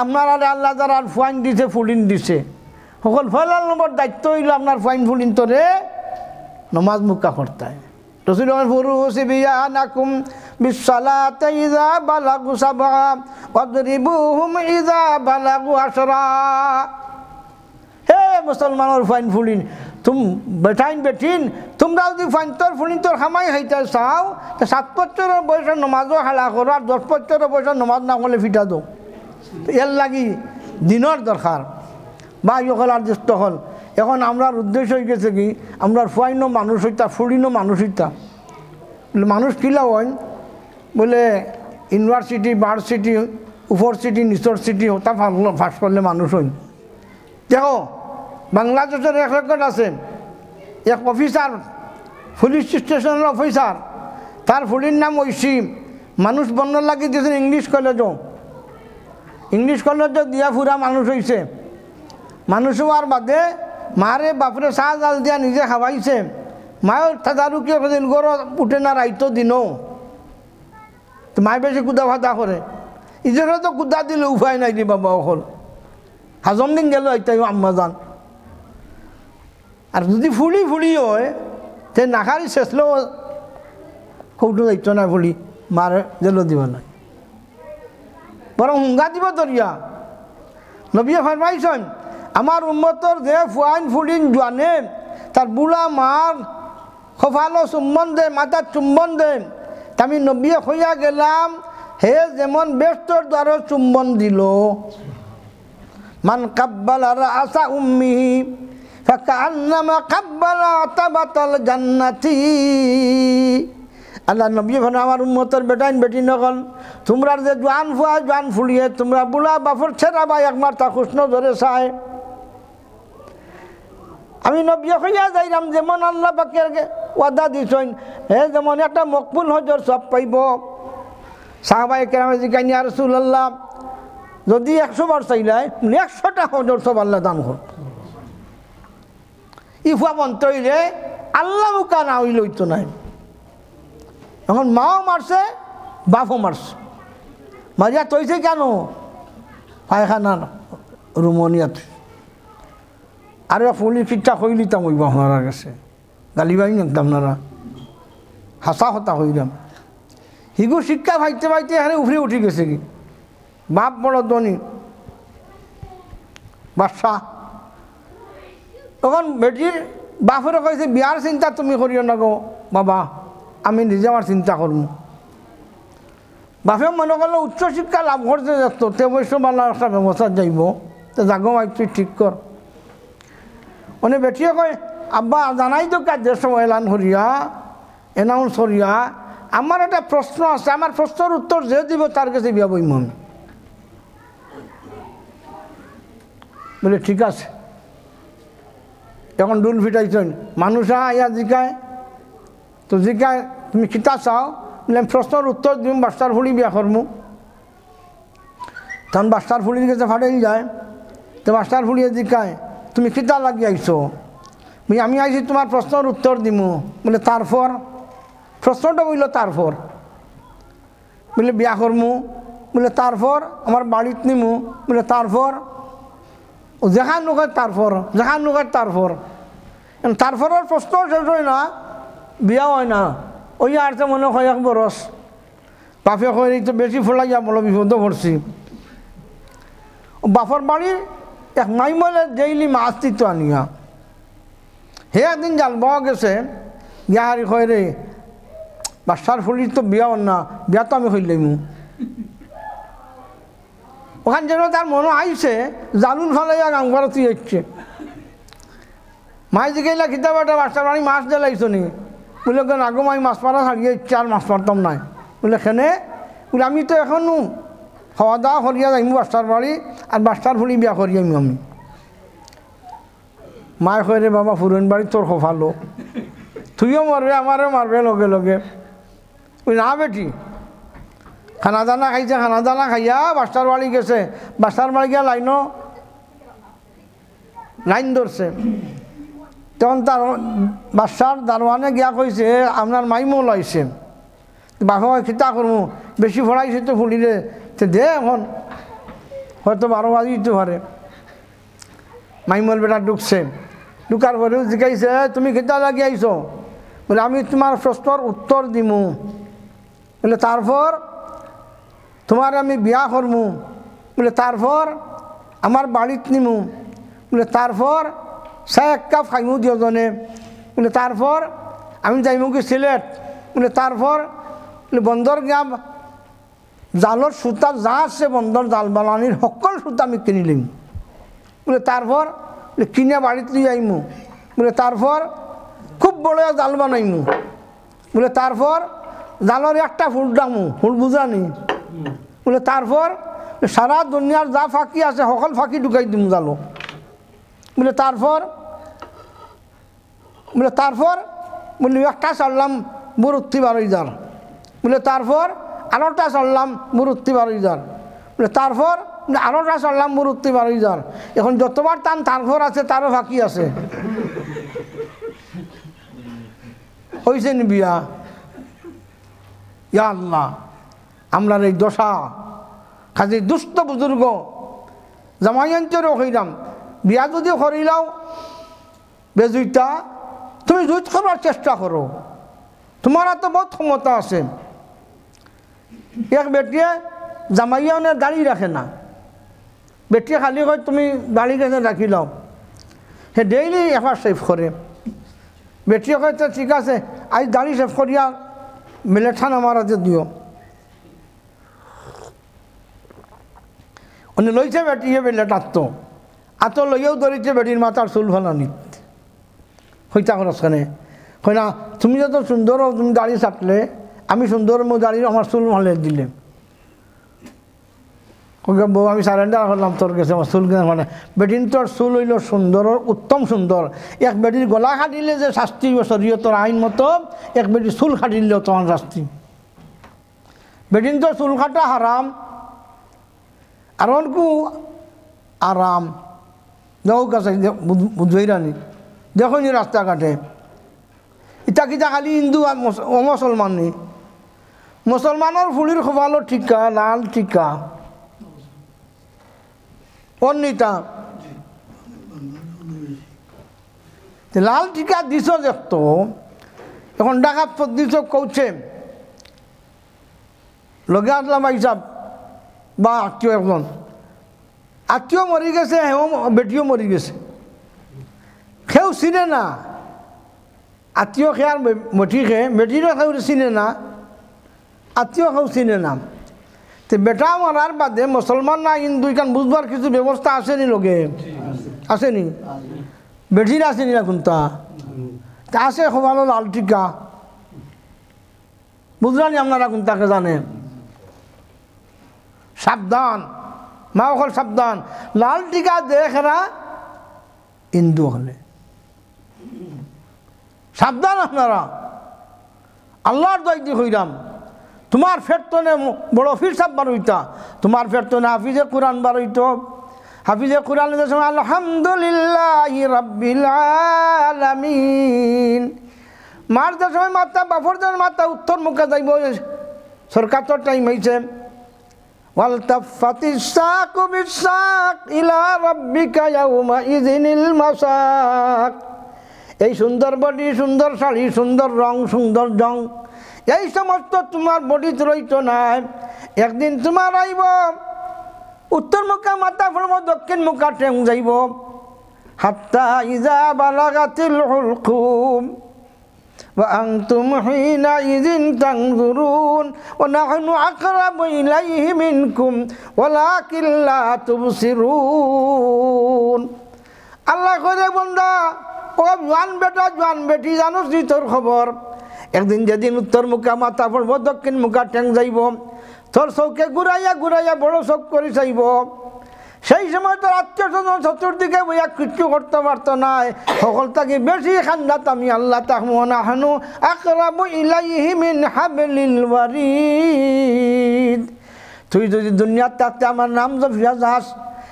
আপনার আল্লাহ যারা ফাইন দিছে ফুলিন দিছে সকল ফয়লার নম্বর দায়িত্ব হইল আপনার ফাইন ফুলিন তোরে নমাজ মুক্কা করতে রসুল ফুরুসি বিয়ানাকুম বিসসালাতি ইযা বালাগু সাবআ ওয়াদরিবুহুম ইযা বালাগু আশরা হে মুসলমানের ফাইন ফুলিন বেটাইন বেঠিন তোমরা যদি ফাইনতর ফুলিন্তর খামাই হইতে চাও তো 7 বছরের বয়সে নমাজও হালা করো আর 10 বছরের বয়সে নমাজ না করলে ফিটা দো এর লাগি দিনের দরকার বা ইকল আর জ্যেষ্ঠ হল এখন আমরার উদ্দেশ্য হয়ে গেছে কি আমরা ফুয়াইনো মানুষ হইতা ফুড়িনো মানুষ হইতা মানুষ কিলা হয় বলে ইউনিভার্সিটি ভার্সিটি উপর সিটি নিচর সিটি ওটা ফাঁস করলে মানুষ হই দেখো বাংলাদেশের এক রেকর্ড আছে এক অফিসার পুলিশ স্টেশনের অফিসার তার ফুলির নাম ঐশী মানুষ বন্ধ লাগিয়ে দিয়েছেন ইংলিশ কলেজও দিয়া ফুরা মানুষ হয়েছে মানুষ হওয়ার বাদে মারে বাপরে চাহ জাল দিয়া নিজে খাওয়াইছে মায়ের তাদারুকিয়ে দিন গড় উঠে না রাইতো দিনও তো মায় বেশি কুদা ভাদা করে ইজেরও তো কুদা দিলে উপায় নাই দি বাবা অকল হাজম দিন গেল এইটাই আম্মা যান আর যদি ফুলি হয় তে নাখারি শেষলেও কৌটো যাইতো না ফুলি মারে জেল দিব নাই বরং হুঙ্গা দিব দরিয়া নবিয়ে ফরমাইছেন আমার উম্মতর যে ফুয়াইন ফুলিন জানে তার বুড়া মার খোফালো চুম্বন দে মাথার চুম্বন দে আমি নবিয়ে হইয়া গেলাম হে যেমন বেস্তর দ্বারা চুম্বন দিল মান কাব্বালা রাসা উম্মিহি ফাকান্নামা কাব্বালা তাবাতাল জান্নাতি আল্লাহ নবী ভান আমার উম্মতের বেটাইন বেটি নকল তোমরা যে জোয়ান ফুয়া জোয়ান ফুলিয়ে তোমরা বুলা বাফর ছেড়া বা একমার তা কৃষ্ণ ধরে চায় আমি নবী হইয়া যাইলাম যেমন আল্লাহ পাকের ওয়াদা দিছেন হে যেমন একটা মকবুল হজর সব পাইব সাহাবাই কেরামে জিজ্ঞাসা ইয়া রাসূলুল্লাহ যদি 100 বার চাইলাই 100টা হজর সব আল্লাহ দান কর ইফা বন্তইলে আল্লাহ মুকা না হইল হইতো নাই। এখন মাও মারছে বাপও মারছে, মারিয়া তৈছে কেন পায়খানার রুমনিয়াতে। আর ফুলি ফিটটা হইলিতাম হইব আপনারা কাছে, গালিবাই নামতাম আপনারা, হাসা হতা হইলাম। হিগু শিক্ষা ভাইতে ভাইতে এখানে উফরে উঠি গেছে কি, বাপ বড় ধনী বাদশাহ। তখন বেটির বাপেরও কইছে বিয়ার চিন্তা তুমি করিও না গো বাবা, আমি নিজে আমার চিন্তা করব। বাপে মনে করলো উচ্চশিক্ষা লাভ করতে যেত, তে বৈশ্য বালা একটা ব্যবস্থা যাইব, তো জাগো ভাই তুই ঠিক কর। মানে বেটিয়ে কয় আব্বা জানাই তো কাজের সময় এলান করিয়া এনাউন্স করিয়া আমার একটা প্রশ্ন আছে, আমার প্রশ্নের উত্তর যে দিব তার কাছে বিয়া বইম আমি। বলে ঠিক আছে। এখন ডুল ফিটাইছেন মানুষ আইয়া জিকায়, তো জিকায় তুমি কিতা চাও, বলে আমি প্রশ্নের উত্তর দিম, বাচ্চার ফুলি বিয়া করমু। তখন বাচ্চার ফুলির কাছে ফাটাই যায়, তো বাচ্চার ফুলিয়ে জিকায় তুমি কিতা লাগি আইছো, আমি আইছি তোমার প্রশ্নের উত্তর দিমু। বলে তারপর প্রশ্নটা বলল তারপর, বলে বিয়া করমু, বলে তারপর আমার বাড়িত নিমু, বলে তারপর যেখান নৌকার তারপর, যেখান নৌকার তারপর। তারপরের প্রশ্ন শেষ হয় না, বিয়া হয় না, ওই আর তো মনে হয় এক বরস। বাপে কয় তো বেশি ফোলাইয়া বলো বিপদ পড়ছি। বাপর বাড়ির এক মাইমলে ডেইলি মাছ দিত আনিয়া, হে একদিন জাল পাওয়া গেছে, গিয়াহারি কয় রে বাচ্চার ফুলির তো বিয়া হন না, বিয়া তো আমি হইলাম। ওখান যেন তার মনে আইছে জালুন ফালাইয়া গাংবার তুই এসছে। মাই জিগাইলা খিতাবাটা বাচ্চার বাড়ি মাছ জ্বালাইছো নি, বলে কেন আগো মাই মাছ মারা ছাড়িয়ে ইচ্ছে আর মাছ মারতাম নাই। বলে খেনে, বলে আমি তো এখনও খাওয়া দাওয়া করিয়া যাইমু বাচ্চার বাড়ি, আর বাচ্চার ফুলি বিয়া করিয়াম আমি। মায় কয় রে বাবা ফুরন বাড়ি তোর খোফালো, তুইও মারবে আমারও মারবে লগে লগে। ওই না বেটি খানা দানা খাইছে, খানা দানা খাইয়া বাচ্চার বাড়ি গেছে, বাচ্চার বাড়ি গিয়া লাইন ধরছে। তখন তার বাচ্চার দারোয়ানে গিয়া কইছে আপনার মাইমো লাইছে। বাপা খিতা করবো, বেশি ফড়াইছে তো ফুলিরে, তো দে এখন হয়তো 12 বাজি দিতে পারে। মাইমল বেটা ঢুকছে, ঢুকার পরেও জিজ্ঞাইছে তুমি খিতা লাগি আইছো, বলে আমি তোমার প্রশ্নের উত্তর দিমু, বলে তারপর তোমার আমি বিয়া করমু, বলে তারপর আমার বাড়িত নিমু, বলে তারপর চাই 1 কাপ খাইমু দিওজনে, বলে তারপর আমি যাইমু কি সিলেট, বলে তারপর বলে বন্দর গ্রাম জালর সুতা যা আছে বন্দর জাল বানানির সকল সুতা আমি কিনিলিম, বলে তারপর বলে কিনে বাড়িতে লিয়ে আইমু, বলে তারপর খুব বড় জাল বানাইমু, বলে তারপর জালর একটা ফুল ডামু, ফুল বুঝানি, বলে তারপর সারা দুনিয়ার যা ফাঁকি আছে সকল ফাঁকি ঢুকাই দিম জালো, বলে তারপর বলে একটা চাললাম বুরুত্তি 12,000, বলে তারপর আরোটা চাললাম বুরুত্তি 12,000, বলে তারপর আরোটা চাললাম বুরুত্তি 12,000। এখন যতবার তারপর আছে তারও ফাঁকি আছে। হয়েছে নি বিয়া? ইয়া আল্লাহ, আমরার এই দশা কাজে দুষ্ট বুজুর্গ জামাইয়ান্তরও হইলাম, বিয়া যদি করিলাও বেজুইতা তুমি জুইত করবার চেষ্টা করো, তোমার তো বহুত ক্ষমতা আছে। এক বেটিয়ে জামাইয়ানে দাড়ি রাখে না, বেটিয়ে খালি কয় তুমি দাড়ি কাছে রাখি লও, সে ডেইলি এবার সেভ করে। বেটিয়ে কয় তো ঠিক আছে আজ দাড়ি সেভ করিয়া মেলেঠান আমার হাতে দিও। উনি লইছে বেটিয়ে বেলেটাত আত লইয়াও ধরেছে বেটির মাথার চুল ফালানিত, হইতা খরচখানে হয় না তুমি যত সুন্দর তুমি দাড়ি চাটলে আমি সুন্দর মো দাড়ি আমার চুল মালে দিলে, বউ আমি সারেন্ডার করলাম তোর কাছে আমার চুল কেন মানে। বেটিন তোর চুল হইল সুন্দর উত্তম সুন্দর, এক বেটির গলা কাটিলে যে শাস্তি শরীয়তের আইন মতো এক বেটির চুল কাটিলেও তোমার শাস্তি। বেটিন তোর চুল কাটা হারাম, আর অনকু আরাম যাও কাছে বুঝাই রানি দেখো নি রাস্তাঘাটে ইটা কিটা খালি হিন্দু আর মুসলমান নি মুসলমানের ফুলির খোবালো টিকা লাল টিকা অন্যটা লাল টিকা দিছ দেখতো এখন ডাকাত দিছ কৌছে লগে আসলাম হিসাব বা আত্মীয় একজন আত্মীয় মরি গেছে হেও বেটিও মরি গেছে কেউ চিনে না আত্মীয় খেয়ার বেটি খে বেটিরও কেউ চিনে না আত্মীয় কেউ চিনে না তো বেটা মরার বাদে মুসলমান না হিন্দু এখান বুঝবার কিছু ব্যবস্থা আসেনি লগে আসেনি বেটির আসেনি এখন তা আছে খোবালো লাল টিকা বুঝলানি আপনারা কোন তাকে জানেন সাবধান মা হল সাবধান লাল টিকা দেখরা হিন্দু হলে সাবধান আপনারা আল্লাহর দয়দি হইলাম তোমার ফেরতনে বড় ফির সাব বার হইতা তোমার ফেরতনে হাফিজে কোরআন বার হইত হাফিজে কোরআন আলহামদুলিল্লাহি রাব্বিল আলামিন মার যে সময় মাতা বাফর যে মাতা উত্তর মুখে যাইব সরকার তো টাইম হয়েছে ওয়ালতাফাতিস সাকু বিসাক ইলা রাব্বিকা ইয়াউমাইযিনিল মাসাক এই সুন্দর বডি সুন্দর শাড়ি সুন্দর রং সুন্দর জং এই সমস্ত তোমার বডিতে রইত নাই একদিন তোমার আইব উত্তর মুখা মাথা ফলব দক্ষিণ মুখা ঠেং যাইব হাত্তা ইজা বালাগাতিল হুলকুম وأنتم حينئذ تنظرون ونحن أقرب إليه منكم ولكن لا تبصرون আল্লাহ করে বন্দা ও জোয়ান বেটা জোয়ান বেটি জানোস নি তোর খবর একদিন যেদিন উত্তর মুখা মাথা পড়ব দক্ষিণ মুখা ঠ্যাং যাইব তোর চৌকে ঘুরাইয়া ঘুরাইয়া বড় চোখ করে চাইব সেই সময় তোর আত্মীয় স্বজন চতুর্দিকে বইয়া কিচ্ছু করতে পারতো না সকল তাকে বেশি খান্দাত আমি আল্লাহ তাহমু আকরাবু ইলাইহি মিন হাবলিল ওয়ারিদ তুই যদি দুনিয়ার থাকতে আমার নাম জপিয়া যাস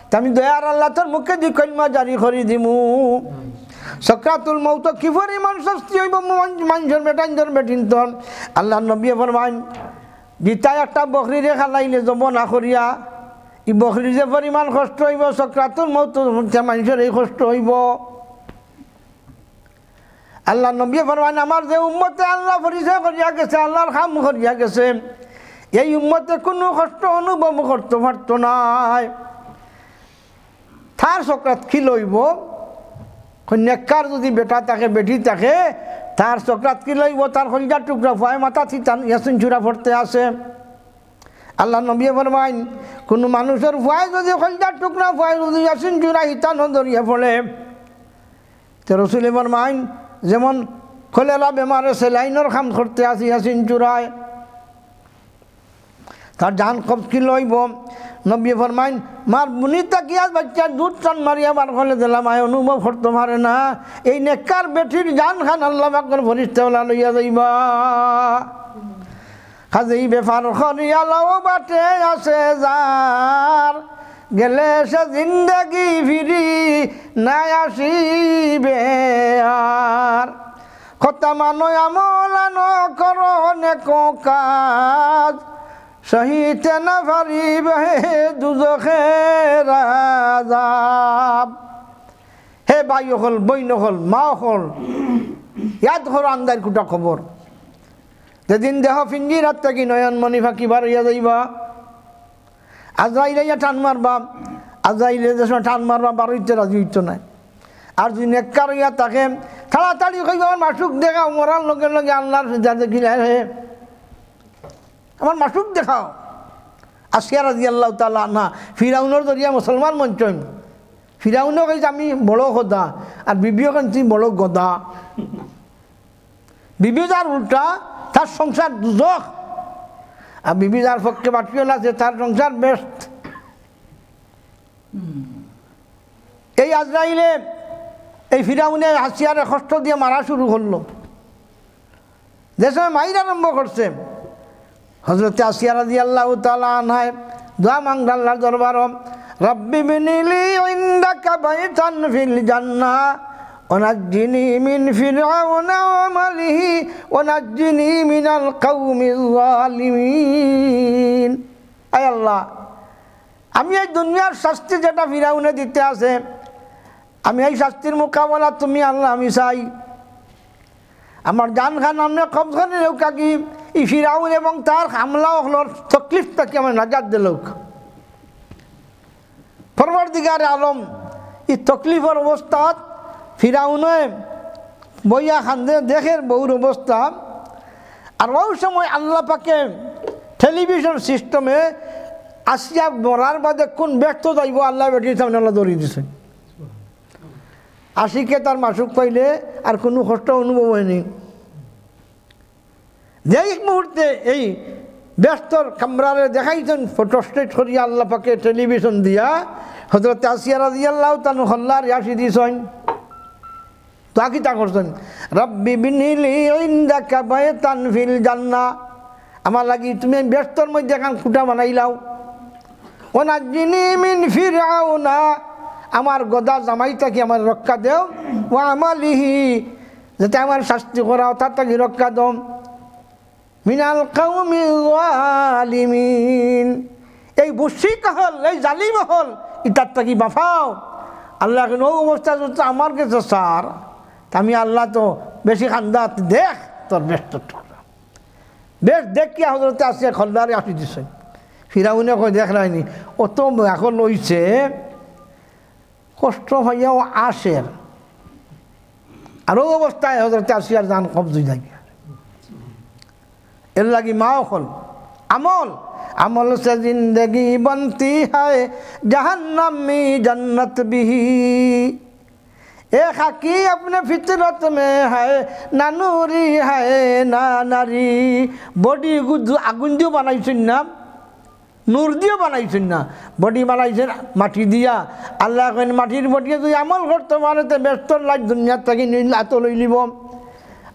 তা আমি দয়ার আল্লাহ তোর মুখে দি কলমা জারি করে দিমু সক্রাতুল মৌত কি পরিমাণ শাস্তি হইব মানুষের বেটাইনদের বেটিনতন আল্লাহ নবী ফরমান গীতায় একটা বকরি রেখা লাইলে জব না করিয়া ই বকরি যে পরিমাণ কষ্ট হইব সক্রাতুল মৌত মানুষের এই কষ্ট হইব আল্লাহ নবী ফরমান আমার যে উম্মতে আল্লাহ পরিচয় করিয়া গেছে আল্লাহর কাম করিয়া গেছে এই উম্মতে কোনো কষ্ট অনুভব করতে পারত নাই তার সক্রাত কি লইব কন্যাকার যদি বেটা থাকে বেটি থাকে তার চক্রাত কি লইব তার কলিজার টুকরা ভয় মাথা থিতান ইয়াসিন চূড়া পড়তে আসে আল্লাহ নবী ফরমাইন কোনো মানুষের ভয় যদি কলিজার টুকরা ভয় যদি ইয়াসিন চূড়া হিতান ধরিয়া পড়ে তো রসুল ফরমাইন যেমন কলেরা বেমারে সেলাইনের কাম করতে আসি ইয়াসিন চূড়ায় তার জান কব কি লইব নবী ফরমাইন মার বুনিতা কিয়া বাচ্চা দুধ টান মারিয়া বার করে দিলাম আয় অনুভব করতে পারে না এই নেককার বেটির জান খান আল্লাহ বাকর ফরিস্তাওয়ালা লইয়া যাইবা কাজেই বেফার খরিয়ালাও বাটে আছে যার গেলে সে জিন্দগি ফিরি নাই আসিবে আর কথা মানো আমলানো করো নেকো কাজ সহিতে না পারিবে দুজখের আযাব হে ভাই হল বইন হল মা হল ইয়াদ হল আন্দার কুটা খবর যেদিন দেহ ফিঞ্জি রাত থাকি নয়ন মণি ফাঁকি বার হইয়া যাইবা আজরাইলে টান মারবা আজরাইলে যে সময় টান মারবা বার হইতে রাজি হইত নাই আর যদি নেককার হইয়া থাকে তাড়াতাড়ি কইবা আমার মাসুক দেখা মরার লগে লগে আল্লাহর যা দেখি হে আমার মাসুক দেখাও আসিয়া রাদিয়াল্লাহু তাআলা না ফিরাউনের জরিয়া মুসলমান মঞ্চন ফিরাউনও কইছে আমি বড় খোদা আর বিবিও কান্তি বড় গদা বিবি যার উল্টা তার সংসার দুজখ আর বিবি যার পক্ষে বাটিও আছে তার সংসার বেস্ট এই আজরাইলে এই ফিরাউনে হাসিয়ারে কষ্ট দিয়ে মারা শুরু করলো যে সময় মাইর আরম্ভ করছে হযরত আসিয়া রাদিয়াল্লাহু তাআলা আনহা দোয়া মাংল আল্লাহর দরবার রব্বি বিনিলি ইনদাকা বাইতান ফিল জান্নাহ ওয়ানাজ্জিনি মিন ফিরআউনা ওয়া আমালিহি ওয়ানাজ্জিনি মিনাল কওমিজ জালিমিন। আয় আল্লাহ, আমি এই দুনিয়ার শাস্তি যেটা ফিরাউনে দিতে আছে, আমি এই শাস্তির মোকাবেলা তুমি আল্লাহ আমি চাই। আমার জান খান আমনে কবখানে রৌকা কি ই ফিরাউন এবং তার হামলা হলোর তকলিফ থেকে আমার নাজাত দিলক। পরবর্তীকার আলম এই তকলিফের অবস্থাত ফিরাউনে বইয়া খান্দে দেখের বউর অবস্থা। আর ওই সময় আল্লাহ পাকে টেলিভিশন সিস্টেমে আসিয়া মরার বাদে কোন ব্যর্থ যাইব আল্লাহ বেটির সামনে আল্লাহ ধরিয়ে দিয়েছেন। আশিকে তার মাসুক পাইলে আর কোনো কষ্ট অনুভব হয়নি। যে এক মুহূর্তে এই ব্যস্তর কামরারে দেখাইছেন ফটো স্টেট করিয়া আল্লাহ পাকে টেলিভিশন দিয়া হযরত আসিয়া রাদিয়াল্লাহু তাআলা হল্লার ইয়াসি দিছেন। তাকি তা করছেন, রব্বি বিনিলি ইনদাকা বাইতান ফিল জান্নাহ, আমার লাগি তুমি ব্যস্তর মধ্যে এখন খুঁটা বানাইলাও। ওয়ানাজ্জিনি মিন ফিরআউনা, আমার গদা জামাইটাকে আমার রক্ষা দেও। ওয়া আমালিহি, যাতে আমার শাস্তি করা অর্থাৎ তাকে রক্ষা দাও। মিনাল কওমিজ জালিমিন, এই মুশরিক হল, এই জালিম হল, ইটার তাকি বাফাও। আল্লাহ কেন অবস্থা আমার কাছে স্যার, আমি আল্লাহ তো বেশি খান্দা দেখ তোর ব্যস্ত বেশ দেখিয়া হজরতে আসিয়া খল্লারে আসি দিছেন। ফিরাউনে কই দেখ রায়নি অত এখন লইছে কষ্ট হইয়াও আসের আরও অবস্থায় হজরতে আসিয়ার জান কবজই থাকে। এর লাগি মাও হল আমল, আমল সে জিন্দগি বনতি হয় जहन्नम में जन्नत भी एक हकी अपने फितरत में है ना नूरी है ना नारी। बॉडी আগুন দিয়ে বানাইছেন না, নূর দিয়ে বানাইছেন না, বডি বানাইছেন মাটি দিয়া। আল্লাহ কেন মাটির বডিয়ে তুই আমল করতে পারে তো ব্যস্তর লাইন দুনিয়ার থেকে এত লই লিব।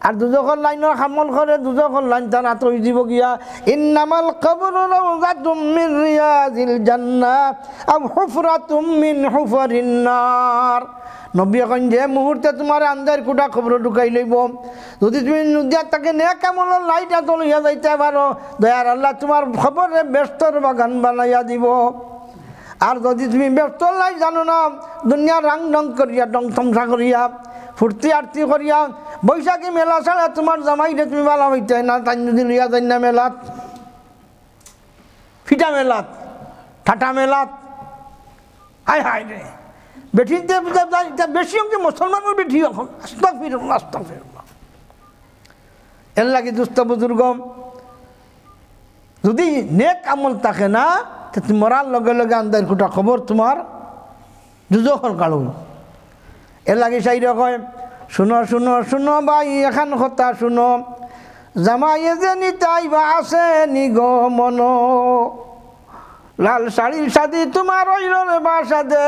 আর দুজখর লাইনের আমল করে দুজখর লাইন তার এত লই দিব গিয়া। ইন্নামাল কবরু রাওযাতুম মিন রিয়াজিল জান্নাহ আও হুফরাতুম মিন হুফারিন নার। নবী এখন যে মুহূর্তে তোমার আন্দার কুটা খবর ঢুকাই লইব, যদি তুমি নদিয়ার তাকে নেক আমলের লাইট এত লইয়া যাইতে পারো, দয়ার আল্লাহ তোমার খবরে ব্যস্তর বাগান বানাইয়া দিব। আর যদি তুমি ব্যস্তর লাই জানো না, দুনিয়া রাং ডং করিয়া ডং তমসা করিয়া ফুর্তি আরতি করিয়া বৈশাখী মেলা ছাড়া তোমার জামাইরে তুমি ভালো হইতে না, তাই যদি লইয়া যাই না মেলাত, ফিটা মেলাত, ঠাটা মেলাত, হায় হায় রে বেঠি বেশি অংশ মুসলমানের বেঠি এখন আস্তাগফিরুল্লাহ আস্তাগফিরুল্লাহ। এর লাগে দুস্থ বুজুর্গ যদি নেক আমল থাকে না, তো মরার লগে লগে আন্দার কুটা খবর তোমার দুজখর কাড়ো। এর লাগে সেই রকম শুনো শুনো শুনো ভাই এখান কথা শুনো, জামাইয়ে যে নিতাই বা আছে নিগো মন, লাল শাড়ির সাদি তোমার ওইল রে বাসা দে,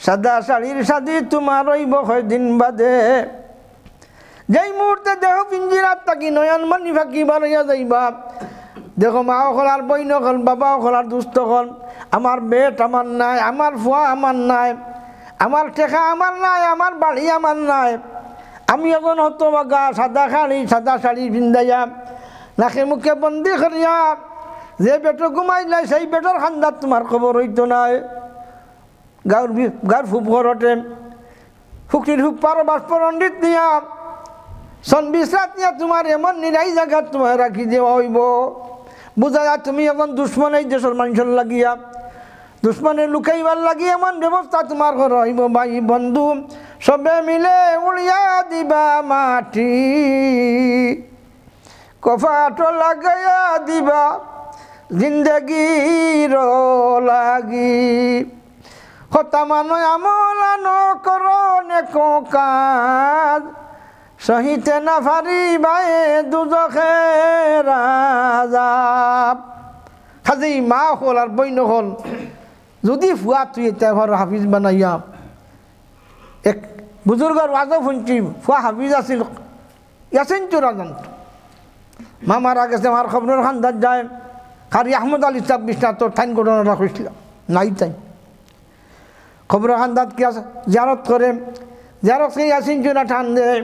সাদা শাড়ির সাদি তোমার ওই বয় দিন বাদে। যেই মুহূর্তে দেহ পিঞ্জিরাত থাকি নয়ন মনি ফাঁকি বাড়াইয়া যাইবা, দেখো মা হল আর বইন হল বাবা হল আর দুস্থ হল, আমার বেট আমার নাই, আমার ফুয়া আমার নাই, আমার টেকা আমার নাই, আমার বাড়ি আমার নাই। আমি এখন হতো বাগা সাদা শাড়ি পিন্দাইয়া নাকে মুখে বন্দি করিয়া যে বেটো ঘুমাইলাই সেই বেটোর খান্দাত তোমার খবর হইতো নাই। গাঁর ফুপ ঘরতে ফুকরির হুপ পারো বাষ্পরণ্ডিত নিয়া সন বিশ্রাত নিয়া তোমার এমন নিরাই জায়গা তোমার রাখি দেওয়া হইব। বোঝা যায় তুমি এখন দুশ্মন এই দেশের মানুষের লাগিয়া দুশ্মনের লুকাইবার লাগি এমন ব্যবস্থা তোমার ঘর হইব। ভাই বন্ধু সবে মিলে উড়িয়া দিবা মাটি, কফাটো লাগাইয়া দিবা জিন্দগির লাগি। হতা মানুষ আমল কর নেকো কাজ, সহিতে না ফারিবাই দুজখের আযাব। খাজি মা হল আর বইন হল যদি ফুয়া তুই এটা ঘর হাফিজ বানাইয়া, এক বুজুর্গর ওয়াজও শুনছি ফুয়া হাফিজ আছিল ইয়াসিন চোরাজান, মা মারা গেছে আমার খবরের খান্দার যায় খারি আহমদ আলী সাহেব বিশ্বনাথ ঠাইন ঘটনাটা কইছিল নাই তাই খবরের খান্দাত কি আছে জিয়ারত করে যারা সেই আসিন চুরা টান দেয়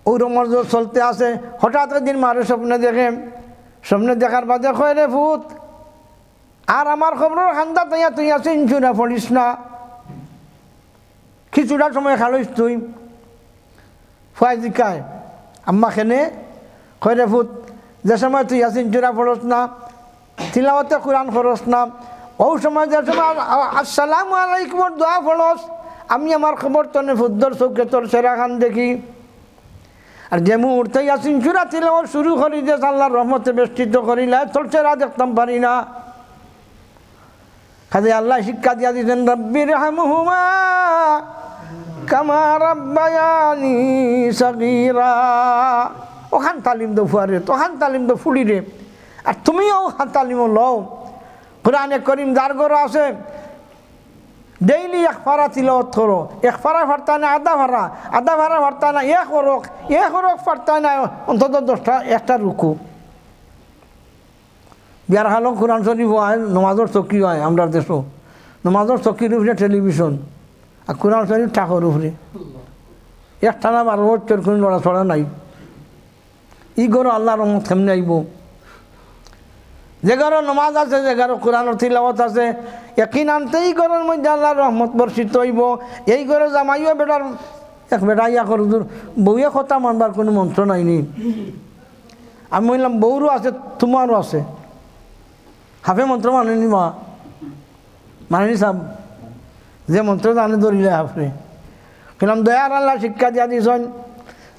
ওই রমজ চলতে আসে। হঠাৎ একদিন মারে স্বপ্নে দেখে, স্বপ্নে দেখার বাদে কয় রে ভূত, আর আমার খবর খান্দা তাইয়া তুই আসিন চুরা পড়িস না, কিছুটা সময় খালইস তুই। ফুয়াই জিকায় আম্মা খেনে কয় রে ভূত, যে সময় তুই আসিন চুরা পড়স না, তিলাওয়াতে কোরআন করস না, ওই সময় যে সময় আসসালামু আলাইকুমর দোয়া পড়স, আমি আমার খবর তনে ফুদ্দর চৌকে তোর সেরা খান দেখি। আর যে মুহূর্তে ইয়াসিন চূড়া তিলাওয়াত শুরু করি যে আল্লাহর রহমতে বেষ্টিত করিলে তোর সেরা দেখতাম পারি না। কাজে আল্লাহ শিক্ষা দিয়া দিয়েছেন রব্বির হামহুমা কামা রাব্বায়ানি সগীরা। ওখান তালিম দো ফুয়ারে, তোখান তালিম দো ফুলিরে, আর তুমিও ওখান তালিমও লও। কোরআনে করিম যার ঘর আছে ডেইলি এক ফারা তিলাওয়াত করো, এক ফারা ফারতা না আধা ফারা, আধা ফারা ফারতা না এক হরক ফারতা না অন্তত 10টা 1টা রুকু। বিয়ার হালো কোরআন শরীফ হয়, নমাজের চকি হয় আমরা দেশও, নমাজের চকির উপরে টেলিভিশন, আর কোরআন শরীফ ঠাকুর উপরে, একটা না 12 বছর কোনো লড়াছড়া নাই। ই গরো আল্লাহ রহমত কেমনে আইব? যে ঘরের নমাজ আছে, যে ঘরের কোরআনের তিলাওয়াত আছে, একই নামতে এই ঘরের মধ্যে আল্লাহর রহমত বর্ষিত হইব। এই ঘরে জামাইও বেটার এক বেটা ইয়া করে বউয়ে কথা মানবার কোনো মন্ত্র নাইনি। আমি বললাম বউরও আছে তোমারও আছে, হাফে মন্ত্র মানেনি মা, মানেনি সাব, যে মন্ত্র জানে ধরিলে হাফে। কিলাম দয়ার আল্লাহ শিক্ষা দিয়া দিয়েছেন,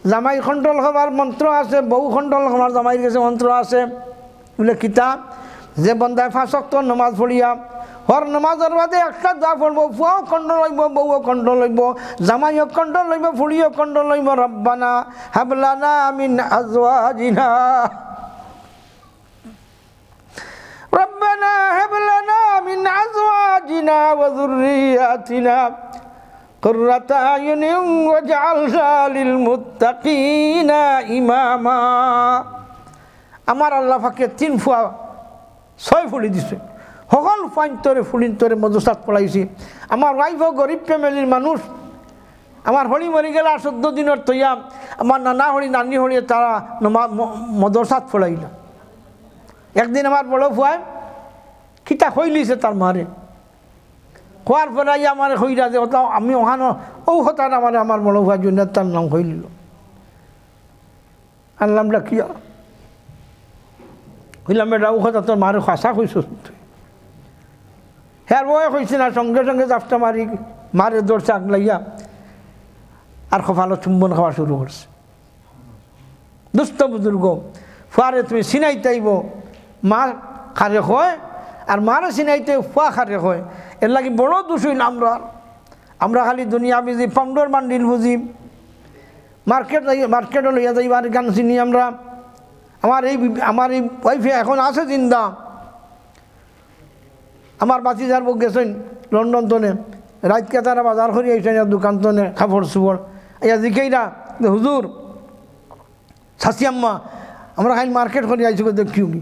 জামাই কন্ট্রোল হবার মন্ত্র আছে, বউ কন্ট্রোল হবার জামাইয়ের কাছে মন্ত্র আছে। বলে কিতাব যে বন্ধায় 5 ওয়াক্ত নমাজ পড়িয়া হর নমাজের বাদে একটা দোয়া পড়ব, ফুয়াও কন্ট্রোল হইব, বউও কন্ট্রোল হইব, জামাইও কন্ট্রোল হইব, ফুড়িও কন্ট্রোল হইব। রব্বানা হাবলানা মিন আজওয়াজিনা, রব্বানা হাবলানা মিন আজওয়াজিনা ওয়া যুররিয়াতিনা কুররাতা আয়ুনিন ওয়াজআলনা লিল মুত্তাকিনা ইমামা। আমার আল্লাহ ফাঁকে 3 ফুয়া 6 ফুলি দিছে, সকল ফাইন্তরে ফুলিন্তরে মদরসাত পড়াইছি। আমার ওয়াইফও গরিব ফ্যামিলির মানুষ, আমার হলি মরি গেল 14 দিনের তৈয়া, আমার নানা হলি নানি হলি তারা মদরসাত পড়াইল। একদিন আমার বড় ফুয়ায় কিতা হইলিছে তার মারে, খোয়ার পরে আমার হইরা যে আমি ওখানে ও হতার আমার বড় ফুয়া জন্য তার নাম হইলিল। আনলামটা কি হইলাম বেটা ও কথা তোর মারে খাসা কইস তুই, হ্যাঁ বয়ে কইছি না, সঙ্গে সঙ্গে জাফটা মারি মারে দৌড়ছে আগলাইয়া আর কপালে চুম্বন খাওয়া শুরু করছে। দুস্থ বুজুর্গ ফুয়ারে তুমি চিনাইতেইব, মা খারে হয় আর মারে চিনাইতে ফুয়া খারে হয়, এর লাগি বড় দোষ হইল আমরা খালি দুনিয়া বুঝি, পাউন্ডার বান্ডিল বুঝি, মার্কেটে লইয়া যাইবার গান চিনি আমরা। আমার এই ওয়াইফে এখন আছে জিন্দা, আমার বাতি যার বউ গেছেন লন্ডন তনে, রাতকে তারা বাজার করে আইসেন দোকান তনে কাপড় চুপড় ইয়া দিকেই না হুজুর শাসি আম্মা আমরা খাই মার্কেট করে আইসি দেখিও কি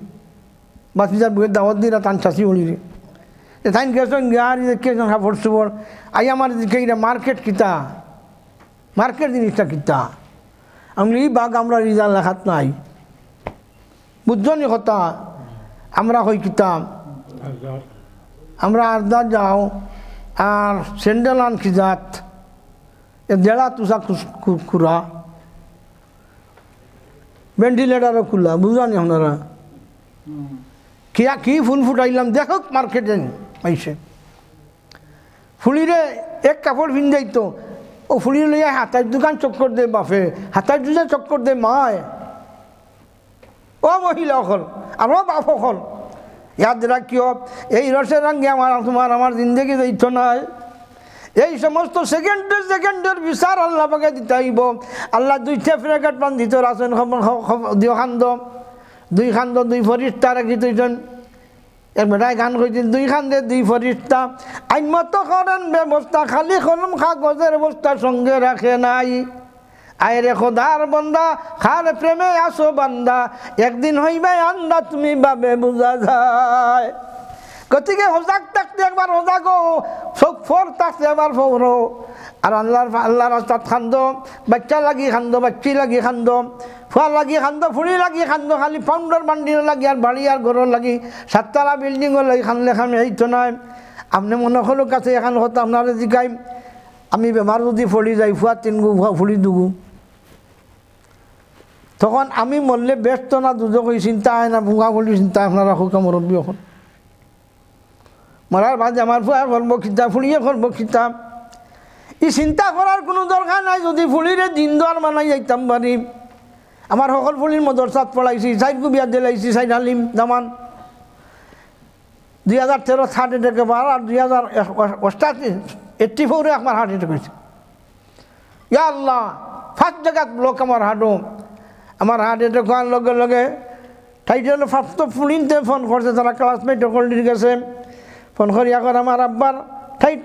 বাতি যার বউয়ের দাওয়াত দিই না টান শাসি উড়ি রে তাই গেছেন গাড়ি দেখেছেন কাপড় চুপড় আই আমার দিকেই না মার্কেট কিতা, মার্কেট জিনিসটা কিতা। আমি এই বাঘ আমরা রিজাল্ট লেখাত নাই, বুঝছনি কথা। আমরা হই কিতাম আমরা আর্দার যাও আর স্যান্ডেল আন খিজাত দেড়া তুষা খুরা ভেন্টিলেটারও খুলা, বুঝানি আপনারা কিয়া কি ফুল ফুটাইলাম দেখো মার্কেটে আইসে ফুলিরে এক কাপড় পিন্ধাই তো ও ফুলি লইয়া হাতার দোকান চক্কর দে বাপে, হাতার দোকান চক্কর দে মায়, ও মহিলা অকল আর ও বাপ অকল ইয়াদ রাখিও এই রসের রঙে আমার জিন্দগি যাইতো নাই। এই সমস্ত সেকেন্ডের বিচার আল্লাহ পাকে দিতে হইব। আল্লাহ 2টা প্যাকেট পান দিত রাসেন দুই খান্দ 2 ফরিস্তা রাখি তৈছেন। এক বেটায় গান কইছেন 2 খান্দে 2 ফরিস্তা আইন মতো করেন ব্যবস্থা, খালি কলম কাগজের বস্তা সঙ্গে রাখে নাই। আয়রে খোদার বন্দা খার প্রেমে আসো বান্দা, একদিন হইবে আন্দা তুমি বাবে বুঝা যায়। গতিকে সজাগ থাকতে একবার সজাগ চোখ ফোর থাকতে একবার ফোর। আর আল্লাহর রাস্তাত খান্দ, বাচ্চা লাগি খান্দ, বাচ্চি লাগি খান্দ, ফুয়া লাগি খান্দ, ফুড়ি লাগি খান্দ, খালি পাউন্ডার বান্ডির লাগি আর বাড়ি আর ঘরের লাগি 7 তলা বিল্ডিংও লাগি খানলে খান এই তো নয়। আপনি মনে হলো কাছে এখান হতো আপনারা জিগাই আমি বেমার যদি ফড়ি যাই ফুয়া 3 গু ফুড়ি 2 গু, তখন আমি মরলে ব্যস্ত না দুজক চিন্তা হয় না ভুঙা ফুলি চিন্তা আপনারা হোক মুরব্বী এখন মরার বাদে আমার ফুয়া করবো খিতা ফুড়িয়ে করবো খিতা, এই চিন্তা করার কোনো দরকার নাই। যদি ফুলিরে দিন দোয়ার মানাই যাইতাম পারি। আমার সকল ফুলির মদরসাত পড়াইছি, 4 গু বিয়া দিলাইছি, 4 হালিম দামান 2013 হার্ট অ্যাটাকে বার, আর 2084 আমার হার্ট অ্যাটাক হয়েছে। ইয়া আল্লাহ, ফার্স্ট জায়গাত লোক আমার হাঁটো, আমার হার্ট অ্যাটাক হওয়ার লগে লগে টাইটেল ফার্স্ট ফুলিনতে ফোন করছে, তারা ক্লাসমেট সকল গেছে ফোন করি এখন আমার আব্বার ঠাইট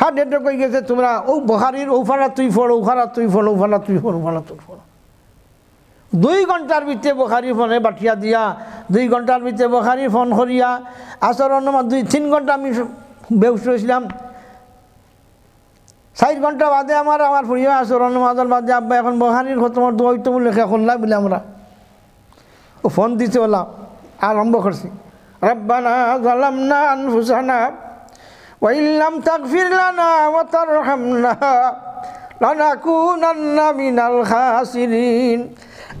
হার্ট অ্যাটাক হয়ে গেছে, তোমরা ও বখারির ওফারা তুই ফোড়, ওফারা তুই ফোড়, ওফারা তুই ফোড়, ওফারা তুই ফোড়। 2 ঘন্টার ভিতরে বখারি ফোনে বাঠিয়া দিয়া, 2 ঘন্টার ভিতরে বখারি ফোন করিয়া আসর 2-3 ঘন্টা আমি বেউস হয়েছিলাম। 4 ঘন্টা বাদে আমার ফুরিয়া আসর মাদর বাদে আব্বা এখন বখারির তোমার দোয়াইতো বলে লেখা করলাম বলে আমরা ও ফোন দিতে বললাম আরম্ভ করছি, রব্বানা যালামনা আনফুসানা ওয়া ইল্লাম তাগফির লানা ওয়া তারহামনা লানাকুনান্না মিনাল খাসিরিন।